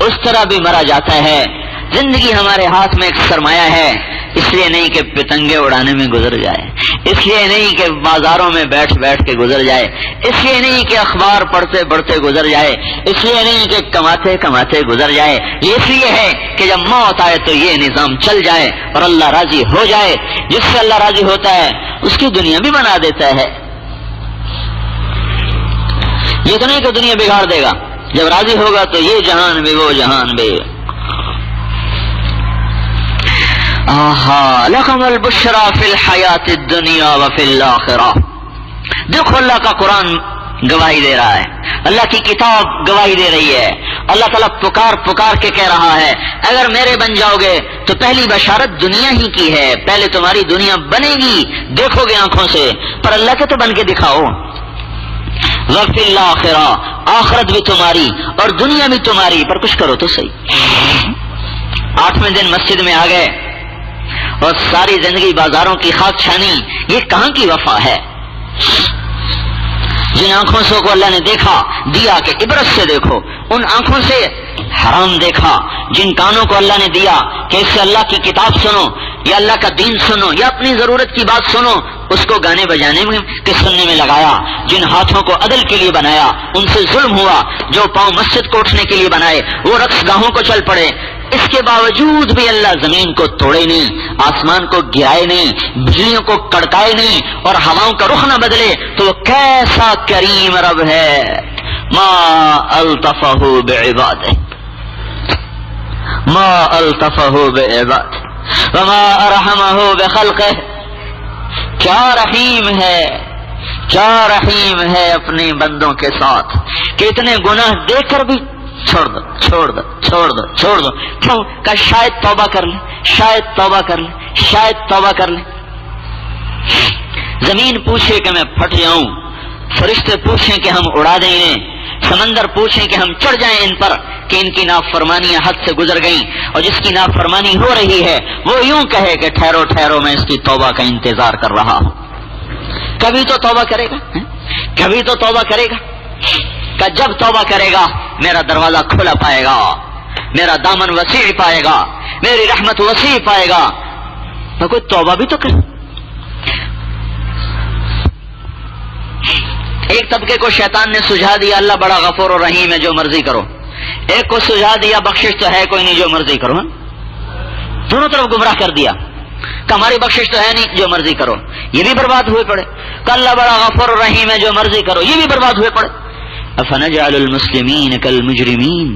اس طرح بھی مرا جاتا ہے. زندگی ہمارے ہاتھ میں ایک سرمایہ ہے، اس لیے نہیں کہ پتنگے اڑانے میں گزر جائے، اس لیے نہیں کہ بازاروں میں بیٹھ بیٹھ کے گزر جائے، اس لیے نہیں کہ اخبار پڑھتے پڑھتے گزر جائے، اس لیے نہیں کہ کماتے کماتے گزر جائے. یہ اس لیے ہے کہ جب موت آئے تو یہ نظام چل جائے اور اللہ راضی ہو جائے. جس سے اللہ راضی ہوتا ہے اس کی دنیا بھی بنا دیتا ہے. یہ تو نہیں کہ دنیا بگاڑ دے گا، جب راضی ہوگا تو یہ جہان بھی وہ جہان بھی. آہا لکم البشرا فی الحیات الدنیا وفی الآخرہ. دیکھو اللہ کا قرآن گواہی دے رہا ہے، اللہ کی کتاب گواہی دے رہی ہے. اللہ تعالیٰ پکار پکار کے کہہ رہا ہے اگر میرے بن جاؤ گے تو پہلی بشارت دنیا ہی کی ہے، پہلے تمہاری دنیا بنے گی، دیکھو گے آنکھوں سے، پر اللہ کے تو بن کے دکھاؤ. وفی الآخرہ، آخرت بھی تمہاری اور دنیا بھی تمہاری، پر کچھ کرو تو صحیح. 8ویں دن مسجد میں آ گئے اور ساری زندگی بازاروں کی خاک چھانی، یہ کہاں کی وفا ہے؟ جن آنکھوں سے کو اللہ نے دیکھا دیا کہ عبرت سے دیکھو، ان آنکھوں سے حرام دیکھا. جن کانوں کو اللہ نے دیا کہ اس سے اللہ کی کتاب سنو یا اللہ کا دین سنو یا اپنی ضرورت کی بات سنو، اس کو گانے بجانے میں کہ سننے میں لگایا. جن ہاتھوں کو عدل کے لیے بنایا ان سے ظلم ہوا. جو پاؤں مسجد کو اٹھنے کے لیے بنائے وہ رقص گاہوں کو چل پڑے. اس کے باوجود بھی اللہ زمین کو توڑے نہیں، آسمان کو گرائے نہیں، بجلیوں کو کڑکائے نہیں اور ہواؤں کا رخ نہ بدلے. تو وہ کیسا کریم رب ہے. ما الطفہ بعبادہ، ما الطفہ بعبادہ وما ارحمہ بخلقہ. کیا رحیم ہے، کیا رحیم ہے اپنے بندوں کے ساتھ کہ اتنے گناہ دیکھ کر بھی چھوڑ دو چھوڑ دو چھوڑ دو چھوڑ دو. کیوں کہ شاید توبہ کر لیں، شاید توبہ کر لیں، شاید توبہ کر لیں. زمین پوچھے کہ میں پھٹ جاؤں، فرشتے پوچھیں کہ ہم اڑا دیں انہیں، سمندر پوچھیں کہ ہم چڑھ جائیں ان پر کہ ان کی نافرمانیاں حد سے گزر گئیں، اور جس کی نافرمانی ہو رہی ہے وہ یوں کہے کہ ٹھہرو ٹھہرو میں اس کی توبہ کا انتظار کر رہا ہوں. کبھی تو توبہ کرے گا، کبھی تو توبہ کرے گا. کہ جب توبہ کرے گا میرا دروازہ کھلا پائے گا، میرا دامن وسیع پائے گا، میری رحمت وسیع پائے گا. تو کوئی توبہ بھی تو کرے. ایک طبقے کو شیطان نے سجھا دیا اللہ بڑا غفور و رحیم ہے جو مرضی کرو، ایک کو سجھا دیا بخشش تو ہے کوئی نہیں جو مرضی کرو. دونوں طرف گمراہ کر دیا کہ ہماری بخشش تو ہے نہیں جو مرضی کرو، یہ بھی برباد ہوئے پڑے. کہ اللہ بڑا غفور و رحیم ہے جو مرضی کرو، یہ بھی برباد ہوئے پڑے. افنجعل المسلمین کالمجرمین.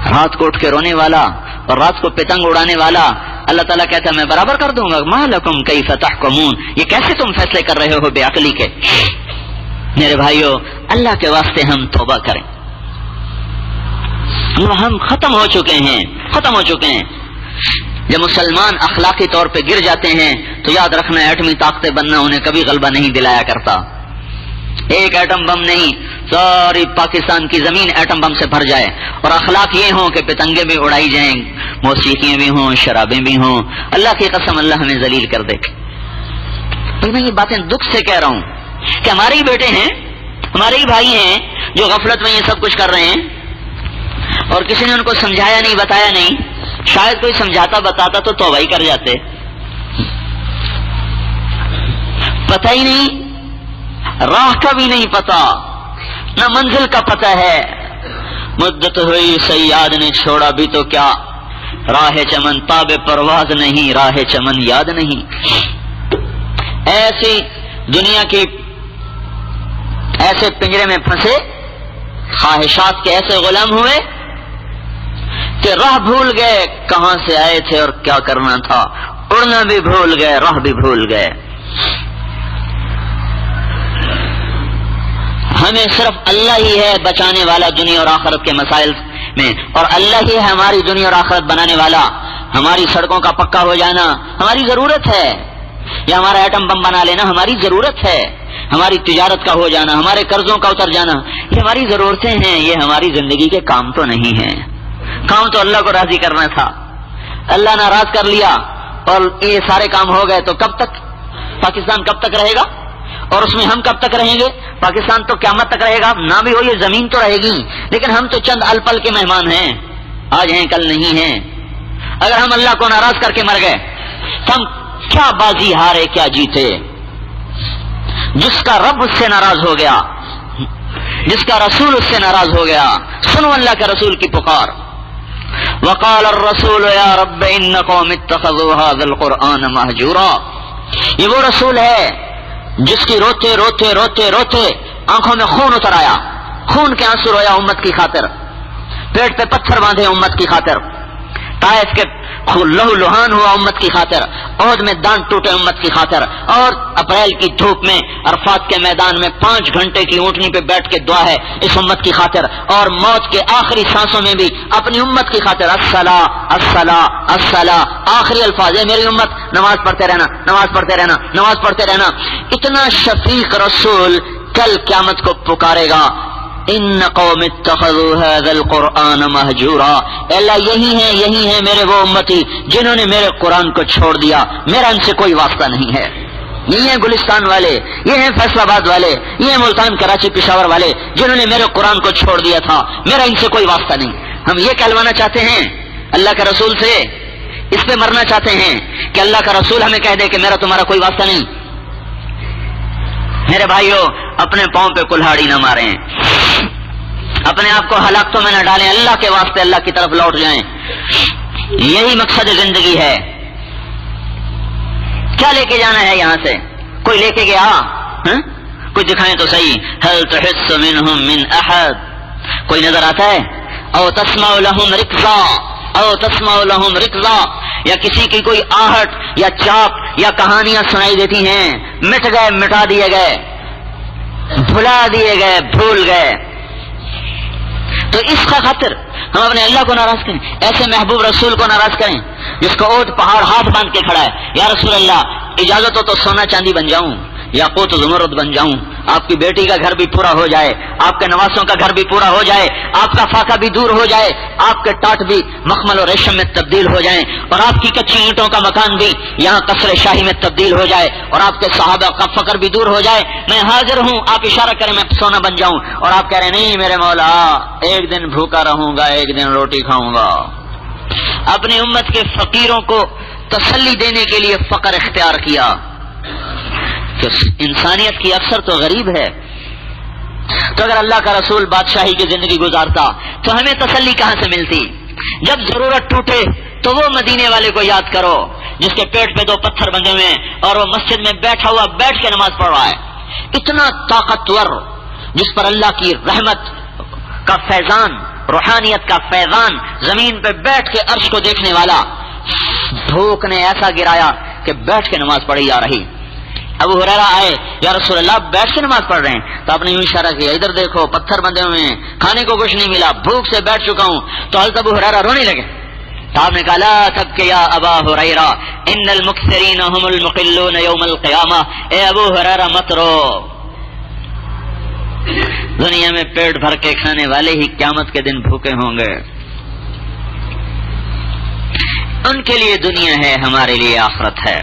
رات کو اٹھ کے رونے والا اور رات کو پتنگ اڑانے والا اللہ تعالیٰ کہتا ہے میں برابر کر دوں گا. ما لکم کیف تحکمون. یہ کیسے تم فیصلے کر رہے ہو بے عقلی کے؟ میرے بھائیو اللہ کے واسطے ہم توبہ کریں. ہم ختم ہو چکے ہیں، ختم ہو چکے ہیں. جب مسلمان اخلاقی طور پہ گر جاتے ہیں تو یاد رکھنا ایٹمی طاقتیں بننا انہیں کبھی غلبہ نہیں دلایا کرتا. ایک ایٹم بم نہیں، ساری پاکستان کی زمین ایٹم بم سے بھر جائے اور اخلاق یہ ہوں کہ پتنگیں بھی اڑائی جائیں، موسیقیاں بھی ہوں، شرابیں بھی ہوں. اللہ کی قسم اللہ ہمیں ذلیل کر دے. میں یہ باتیں دکھ سے کہہ رہا ہوں کہ ہمارے ہی بیٹے ہیں، ہمارے ہی بھائی ہیں جو غفلت میں یہ سب کچھ کر رہے ہیں اور کسی نے ان کو سمجھایا نہیں، بتایا نہیں. شاید کوئی سمجھاتا بتاتا تو توبہ ہی کر جاتے. پتہ ہی نہیں، راہ کا بھی نہیں پتا، نہ منزل کا پتہ ہے. مدت ہوئی سیاد نے چھوڑا بھی تو کیا، راہ چمن تاب پرواز نہیں، راہ چمن یاد نہیں. ایسی دنیا کی ایسے پنجرے میں پھنسے، خواہشات کے ایسے غلام ہوئے کہ راہ بھول گئے کہاں سے آئے تھے اور کیا کرنا تھا. اڑنا بھی بھول گئے، راہ بھی بھول گئے. ہمیں صرف اللہ ہی ہے بچانے والا دنیا اور آخرت کے مسائل میں، اور اللہ ہی ہے ہماری دنیا اور آخرت بنانے والا. ہماری سڑکوں کا پکا ہو جانا ہماری ضرورت ہے، یا ہمارا ایٹم بم بنا لینا ہماری ضرورت ہے. ہماری تجارت کا ہو جانا، ہمارے قرضوں کا اتر جانا، یہ ہماری ضرورتیں ہیں، یہ ہماری زندگی کے کام تو نہیں ہیں. کام تو اللہ کو راضی کرنا تھا. اللہ ناراض کر لیا اور یہ سارے کام ہو گئے تو کب تک پاکستان کب تک رہے گا اور اس میں ہم کب تک رہیں گے؟ پاکستان تو قیامت تک رہے گا نہ بھی ہو، یہ زمین تو رہے گی، لیکن ہم تو چند الپل کے مہمان ہیں، آج ہیں کل نہیں ہیں. اگر ہم اللہ کو ناراض کر کے مر گئے تو ہم کیا بازی ہارے کیا جیتے؟ جس کا رب اس سے ناراض ہو گیا، جس کا رسول اس سے ناراض ہو گیا. سنو اللہ کے رسول کی پکار. وقال الرسول یا رب ان قوم اتخذوا هذا القرآن مہجورا. یہ وہ رسول ہے جس کی روتے روتے روتے روتے آنکھوں میں خون اتر آیا، خون کے آنسو رویا امت کی خاطر، پیٹ پہ پتھر باندھے امت کی خاطر طائف کے لہو لہان ہوا امت کی خاطر، عہد میں دانت ٹوٹے امت کی خاطر، اور اپریل کی دھوپ میں عرفات کے میدان میں 5 گھنٹے کی اونٹنی پہ بیٹھ کے دعا ہے اس امت کی خاطر، اور موت کے آخری سانسوں میں بھی اپنی امت کی خاطر الصلاۃ الصلاۃ الصلاۃ، آخری الفاظ ہے میری امت نماز پڑھتے رہنا، نماز پڑھتے رہنا، نماز پڑھتے رہنا۔ اتنا شفیق رسول کل قیامت کو پکارے گا، ان قوم اتخذوا هذا القرآن مہجورا، اللہ یہی ہیں میرے وہ امتی جنہوں نے میرے قرآن کو چھوڑ دیا، میرا ان سے کوئی واسطہ نہیں ہے۔ یہ ہیں گلستان والے، یہ ہیں فیصل آباد والے، یہ ہیں ملتان کراچی پشاور والے جنہوں نے میرے قرآن کو چھوڑ دیا تھا، میرا ان سے کوئی واسطہ نہیں۔ ہم یہ کہلوانا چاہتے ہیں اللہ کے رسول سے، اس پہ مرنا چاہتے ہیں کہ اللہ کا رسول ہمیں کہہ دے کہ میرا تمہارا کوئی واسطہ نہیں۔ میرے بھائیو، اپنے پاؤں پہ کلہاڑی نہ ماریں، اپنے آپ کو ہلاکتوں میں نہ ڈالیں، اللہ کے واسطے اللہ کی طرف لوٹ جائیں، یہی مقصد زندگی ہے۔ کیا لے کے جانا ہے یہاں سے؟ کوئی لے کے گیا؟ کوئی دکھائیں تو صحیح، هل تحس منهم من احد، کوئی نظر آتا ہے؟ او تسمع لهم رکزا، او تسمع لهم رکزا، یا کسی کی کوئی آہٹ یا چاپ یا کہانیاں سنائی دیتی ہیں، مٹ گئے، مٹا دیے گئے، بھلا دیے گئے، بھول گئے۔ تو اس کا خاطر ہم اپنے اللہ کو ناراض کریں، ایسے محبوب رسول کو ناراض کریں جس کو اونٹ پہاڑ ہاتھ باندھ کے کھڑا ہے، یا رسول اللہ اجازت ہو تو سونا چاندی بن جاؤں، یاقوت و زمرد بن جاؤں، آپ کی بیٹی کا گھر بھی پورا ہو جائے، آپ کے نواسوں کا گھر بھی پورا ہو جائے، آپ کا فاقہ بھی دور ہو جائے، آپ کے ٹاٹ بھی مخمل و ریشم میں تبدیل ہو جائیں، اور آپ کی کچی اینٹوں کا مکان بھی یہاں قصر شاہی میں تبدیل ہو جائے، اور آپ کے صحابہ کا فقر بھی دور ہو جائے، میں حاضر ہوں، آپ اشارہ کریں میں سونا بن جاؤں، اور آپ کہہ رہے ہیں نہیں میرے مولا ایک دن بھوکا رہوں گا، ایک دن روٹی کھاؤں گا۔ اپنی امت کے فقیروں کو تسلی دینے کے لیے فقر اختیار کیا، کہ انسانیت کی اکثر تو غریب ہے۔ تو اگر اللہ کا رسول بادشاہی کی زندگی گزارتا تو ہمیں تسلی کہاں سے ملتی؟ جب ضرورت ٹوٹے تو وہ مدینے والے کو یاد کرو جس کے پیٹ پہ 2 پتھر بندھے ہوئے ہیں اور وہ مسجد میں بیٹھا ہوا بیٹھ کے نماز پڑھ رہا ہے، اتنا طاقتور جس پر اللہ کی رحمت کا فیضان، روحانیت کا فیضان زمین پہ بیٹھ کے عرش کو دیکھنے والا، بھوک نے ایسا گرایا کہ بیٹھ کے نماز پڑھی جا رہی۔ ابو ہریرہ آئے، یا رسول اللہ بیٹھ کے نماز پڑھ رہے ہیں، تو آپ نے یوں اشارہ کیا ادھر دیکھو پتھر بندھے ہوئے ہیں، کھانے کو کچھ نہیں ملا، بھوک سے بیٹھ چکا ہوں۔ تو حضرت ابو ہریرہ رونے لگے، تو آپ نے کہا لا تبکِ یا ابا ہریرہ ان المکثرین هم المقلون یوم القیامہ، اے ابو ہریرہ مت رو، دنیا میں پیٹ بھر کے کھانے والے ہی قیامت کے دن بھوکے ہوں گے۔ ان کے لیے دنیا ہے، ہمارے لیے آخرت ہے۔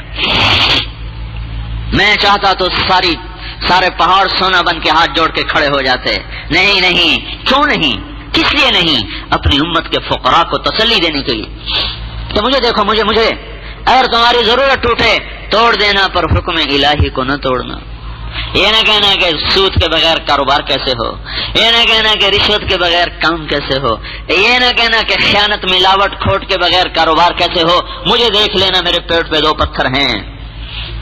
میں چاہتا تو سارے پہاڑ سونا بن کے ہاتھ جوڑ کے کھڑے ہو جاتے، نہیں، کیوں نہیں، کس لیے نہیں؟ اپنی امت کے فقراء کو تسلی دینے کے لیے۔ تو مجھے دیکھو، مجھے اگر تمہاری ضرورت ٹوٹے توڑ دینا، پر حکم الہی کو نہ توڑنا۔ یہ نہ کہنا کہ سود کے بغیر کاروبار کیسے ہو، یہ نہ کہنا کہ رشوت کے بغیر کام کیسے ہو، یہ نہ کہنا کہ خیانت ملاوٹ کھوٹ کے بغیر کاروبار کیسے ہو۔ مجھے دیکھ لینا میرے پیٹ پہ 2 پتھر ہیں،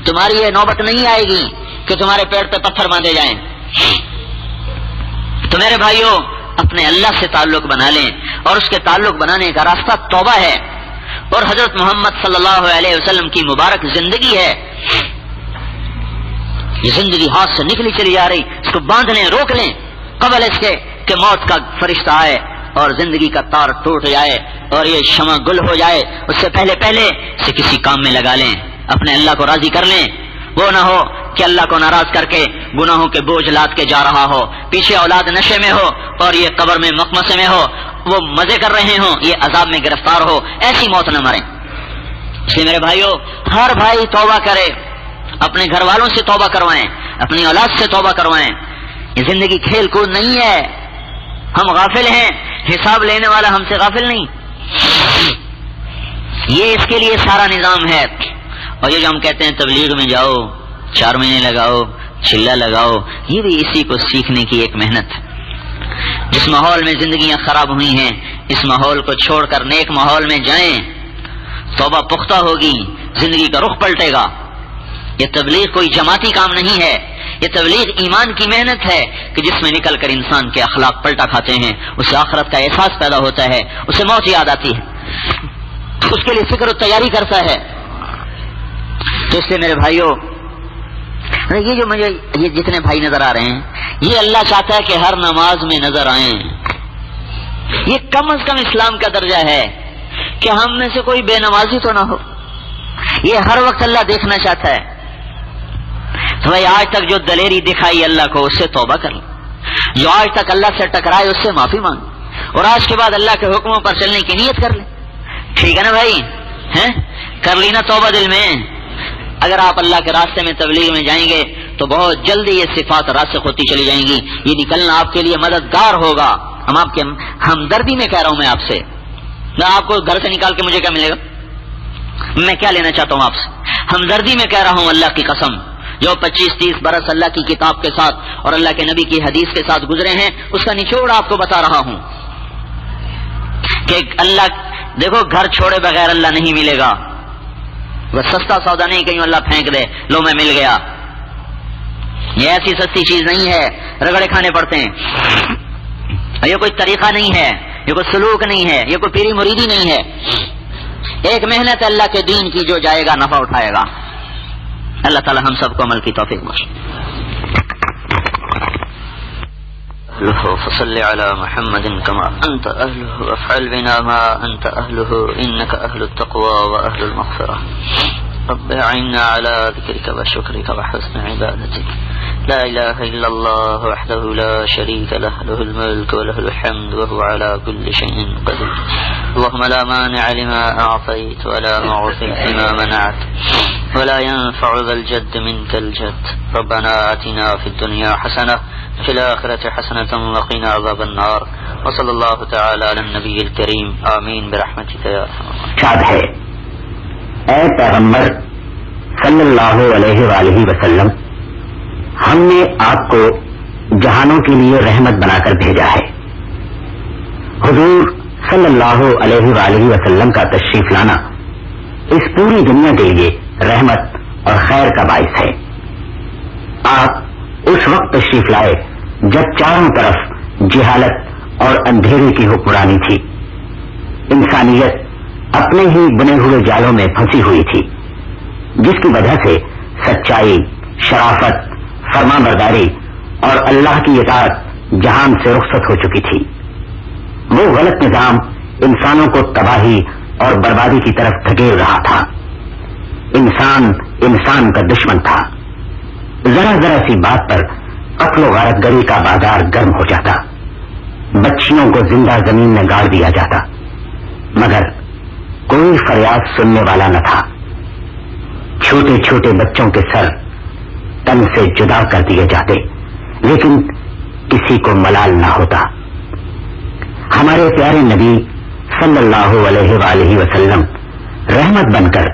تمہاری یہ نوبت نہیں آئے گی کہ تمہارے پیٹ پہ پتھر باندھے جائیں۔ تو میرے بھائیوں، اپنے اللہ سے تعلق بنا لیں، اور اس کے تعلق بنانے کا راستہ توبہ ہے، اور حضرت محمد صلی اللہ علیہ وسلم کی مبارک زندگی ہے۔ یہ زندگی ہاتھ سے نکلی چلی جا رہی، اس کو باندھ لیں، روک لیں، قبل اس کے کہ موت کا فرشتہ آئے اور زندگی کا تار ٹوٹ جائے اور یہ شمع گل ہو جائے، اس سے پہلے اسے کسی کام میں لگا لیں، اپنے اللہ کو راضی کر لیں۔ وہ نہ ہو کہ اللہ کو ناراض کر کے گناہوں کے بوجھ لاد کے جا رہا ہو، پیچھے اولاد نشے میں ہو اور یہ قبر میں مقمصے میں ہو، وہ مزے کر رہے ہوں، یہ عذاب میں گرفتار ہو، ایسی موت نہ مریں۔ اس لیے میرے بھائیوں، ہر بھائی توبہ کرے، اپنے گھر والوں سے توبہ کروائیں، اپنی اولاد سے توبہ کروائیں۔ یہ زندگی کھیل کود نہیں ہے، ہم غافل ہیں، حساب لینے والا ہم سے غافل نہیں۔ یہ اس کے لیے سارا نظام ہے۔ اور یہ جو ہم کہتے ہیں تبلیغ میں جاؤ، 4 مہینے لگاؤ، چلہ لگاؤ، یہ بھی اسی کو سیکھنے کی ایک محنت ہے۔ جس ماحول میں زندگیاں خراب ہوئی ہیں، اس ماحول کو چھوڑ کر نیک ماحول میں جائیں، توبہ پختہ ہوگی، زندگی کا رخ پلٹے گا۔ یہ تبلیغ کوئی جماعتی کام نہیں ہے، یہ تبلیغ ایمان کی محنت ہے کہ جس میں نکل کر انسان کے اخلاق پلٹا کھاتے ہیں، اسے آخرت کا احساس پیدا ہوتا ہے، اسے موت یاد آتی ہے۔ اس کے لیے فکر و تیاری کرتا ہے. تو اس لیے میرے بھائیوں، یہ جو مجھے یہ جتنے بھائی نظر آ رہے ہیں، یہ اللہ چاہتا ہے کہ ہر نماز میں نظر آئیں. یہ کم از کم اسلام کا درجہ ہے کہ ہم میں سے کوئی بے نمازی تو نہ ہو. یہ ہر وقت اللہ دیکھنا چاہتا ہے. تو بھائی آج تک جو دلیری دکھائی اللہ کو، اس سے توبہ کر لیں. جو آج تک اللہ سے ٹکرائے اس سے معافی مانگ، اور آج کے بعد اللہ کے حکموں پر چلنے کی نیت کر لیں. ٹھیک ہے نا بھائی؟ ہیں کر لی نا توبہ دل میں؟ اگر آپ اللہ کے راستے میں تبلیغ میں جائیں گے تو بہت جلدی یہ صفات راسخ ہوتی چلی جائیں گی. یہ نکلنا آپ کے لیے مددگار ہوگا. ہم آپ کے ہمدردی میں کہہ رہا ہوں. میں آپ سے نہ آپ کو گھر سے نکال کے مجھے کیا ملے گا؟ میں کیا لینا چاہتا ہوں آپ سے؟ ہمدردی میں کہہ رہا ہوں اللہ کی قسم. جو 25-30 برس اللہ کی کتاب کے ساتھ اور اللہ کے نبی کی حدیث کے ساتھ گزرے ہیں، اس کا نچوڑ آپ کو بتا رہا ہوں کہ اللہ دیکھو، گھر چھوڑے بغیر اللہ نہیں ملے گا. وہ سستا سودا نہیں کہیں اللہ پھینک دے لو میں مل گیا. یہ ایسی سستی چیز نہیں ہے، رگڑے کھانے پڑتے ہیں. یہ کوئی طریقہ نہیں ہے، یہ کوئی سلوک نہیں ہے، یہ کوئی پیری مریدی نہیں ہے. ایک محنت اللہ کے دین کی، جو جائے گا نفع اٹھائے گا. اللہ تعالی ہم سب کو عمل کی توفیق بخشے. فصل على محمد كما أنت أهله وافعل بنا ما أنت أهله إنك أهل التقوى وأهل المغفرة. رب أعنا على ذكرك وشكرك وحسن عبادتك. لا إله إلا الله وحده لا شريك له، له الملك وله الحمد وهو على كل شيء قدير. اللهم لا مانع لما أعطيت ولا معطي لما منعت ولا ينفع ذا الجد منك الجد. ربنا آتنا في الدنيا حسنة وفي الآخرة حسنة وقنا عذاب النار. وصلى الله تعالى على النبي الكريم. آمين برحمتك يا أرحم الراحمين. شاد ہے اے پیغمبر صلی اللہ علیہ وآلہ وسلم، ہم نے آپ کو جہانوں کے لیے رحمت بنا کر بھیجا ہے. حضور صلی اللہ علیہ وآلہ وسلم کا تشریف لانا اس پوری دنیا کے لیے رحمت اور خیر کا باعث ہے. آپ اس وقت تشریف لائے جب چاروں طرف جہالت اور اندھیرے کی حکمرانی تھی. انسانیت اپنے ہی بنے ہوئے جالوں میں پھنسی ہوئی تھی، جس کی وجہ سے سچائی، شرافت، فرما برداری اور اللہ کی اطاعت جہان سے رخصت ہو چکی تھی. وہ غلط نظام انسانوں کو تباہی اور بربادی کی طرف دھکیل رہا تھا. انسان کا دشمن تھا. ذرا ذرا سی بات پر قتل و غارت گری کا بازار گرم ہو جاتا. بچیوں کو زندہ زمین میں گاڑ دیا جاتا، مگر کوئی فریاد سننے والا نہ تھا. چھوٹے چھوٹے بچوں کے سر تن سے جدا کر دیے جاتے، لیکن کسی کو ملال نہ ہوتا. ہمارے پیارے نبی صلی اللہ علیہ وآلہ وسلم رحمت بن کر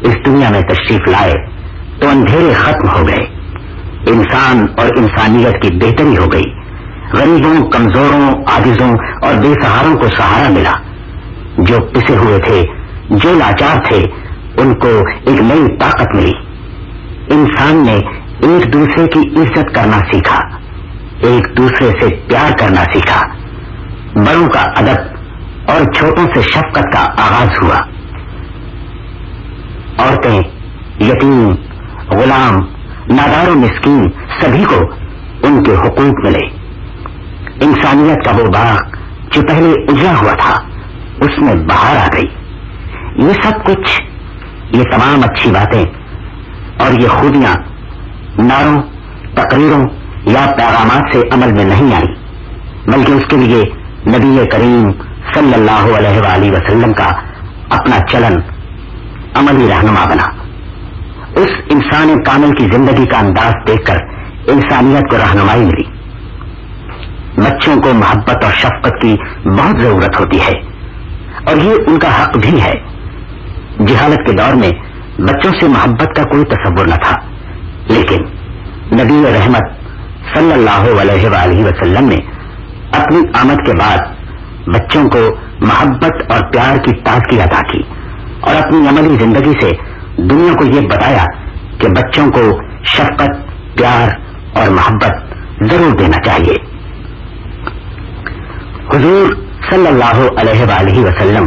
اس دنیا میں تشریف لائے تو اندھیرے ختم ہو گئے. انسان اور انسانیت کی بہتری ہو گئی. غریبوں، کمزوروں، عاجزوں اور بے سہاروں کو سہارا ملا. جو پسے ہوئے تھے، جو لاچار تھے، ان کو ایک نئی طاقت ملی. انسان نے ایک دوسرے کی عزت کرنا سیکھا، ایک دوسرے سے پیار کرنا سیکھا. بڑوں کا ادب اور چھوٹوں سے شفقت کا آغاز ہوا. عورتیں، یتیم، غلام، نادار و مسکین سبھی کو ان کے حقوق ملے. انسانیت کا وہ باغ جو پہلے اجڑا ہوا تھا، اس میں بہار آ گئی. یہ سب کچھ، یہ تمام اچھی باتیں اور یہ خوبیاں نعروں، تقریروں یا پیغامات سے عمل میں نہیں آئی، بلکہ اس کے لیے نبی کریم صلی اللہ علیہ وآلہ وسلم کا اپنا چلن عملی رہنما بنا. اس انسان کامل کی زندگی کا انداز دیکھ کر انسانیت کو رہنمائی ملی. بچوں کو محبت اور شفقت کی بہت ضرورت ہوتی ہے، اور یہ ان کا حق بھی ہے. جہالت کے دور میں بچوں سے محبت کا کوئی تصور نہ تھا، لیکن نبی رحمت صلی اللہ علیہ وآلہ وسلم نے اپنی آمد کے بعد بچوں کو محبت اور پیار کی تازگی عطا کی، اور اپنی عملی زندگی سے دنیا کو یہ بتایا کہ بچوں کو شفقت، پیار اور محبت ضرور دینا چاہیے. حضور صلی اللہ علیہ وآلہ وسلم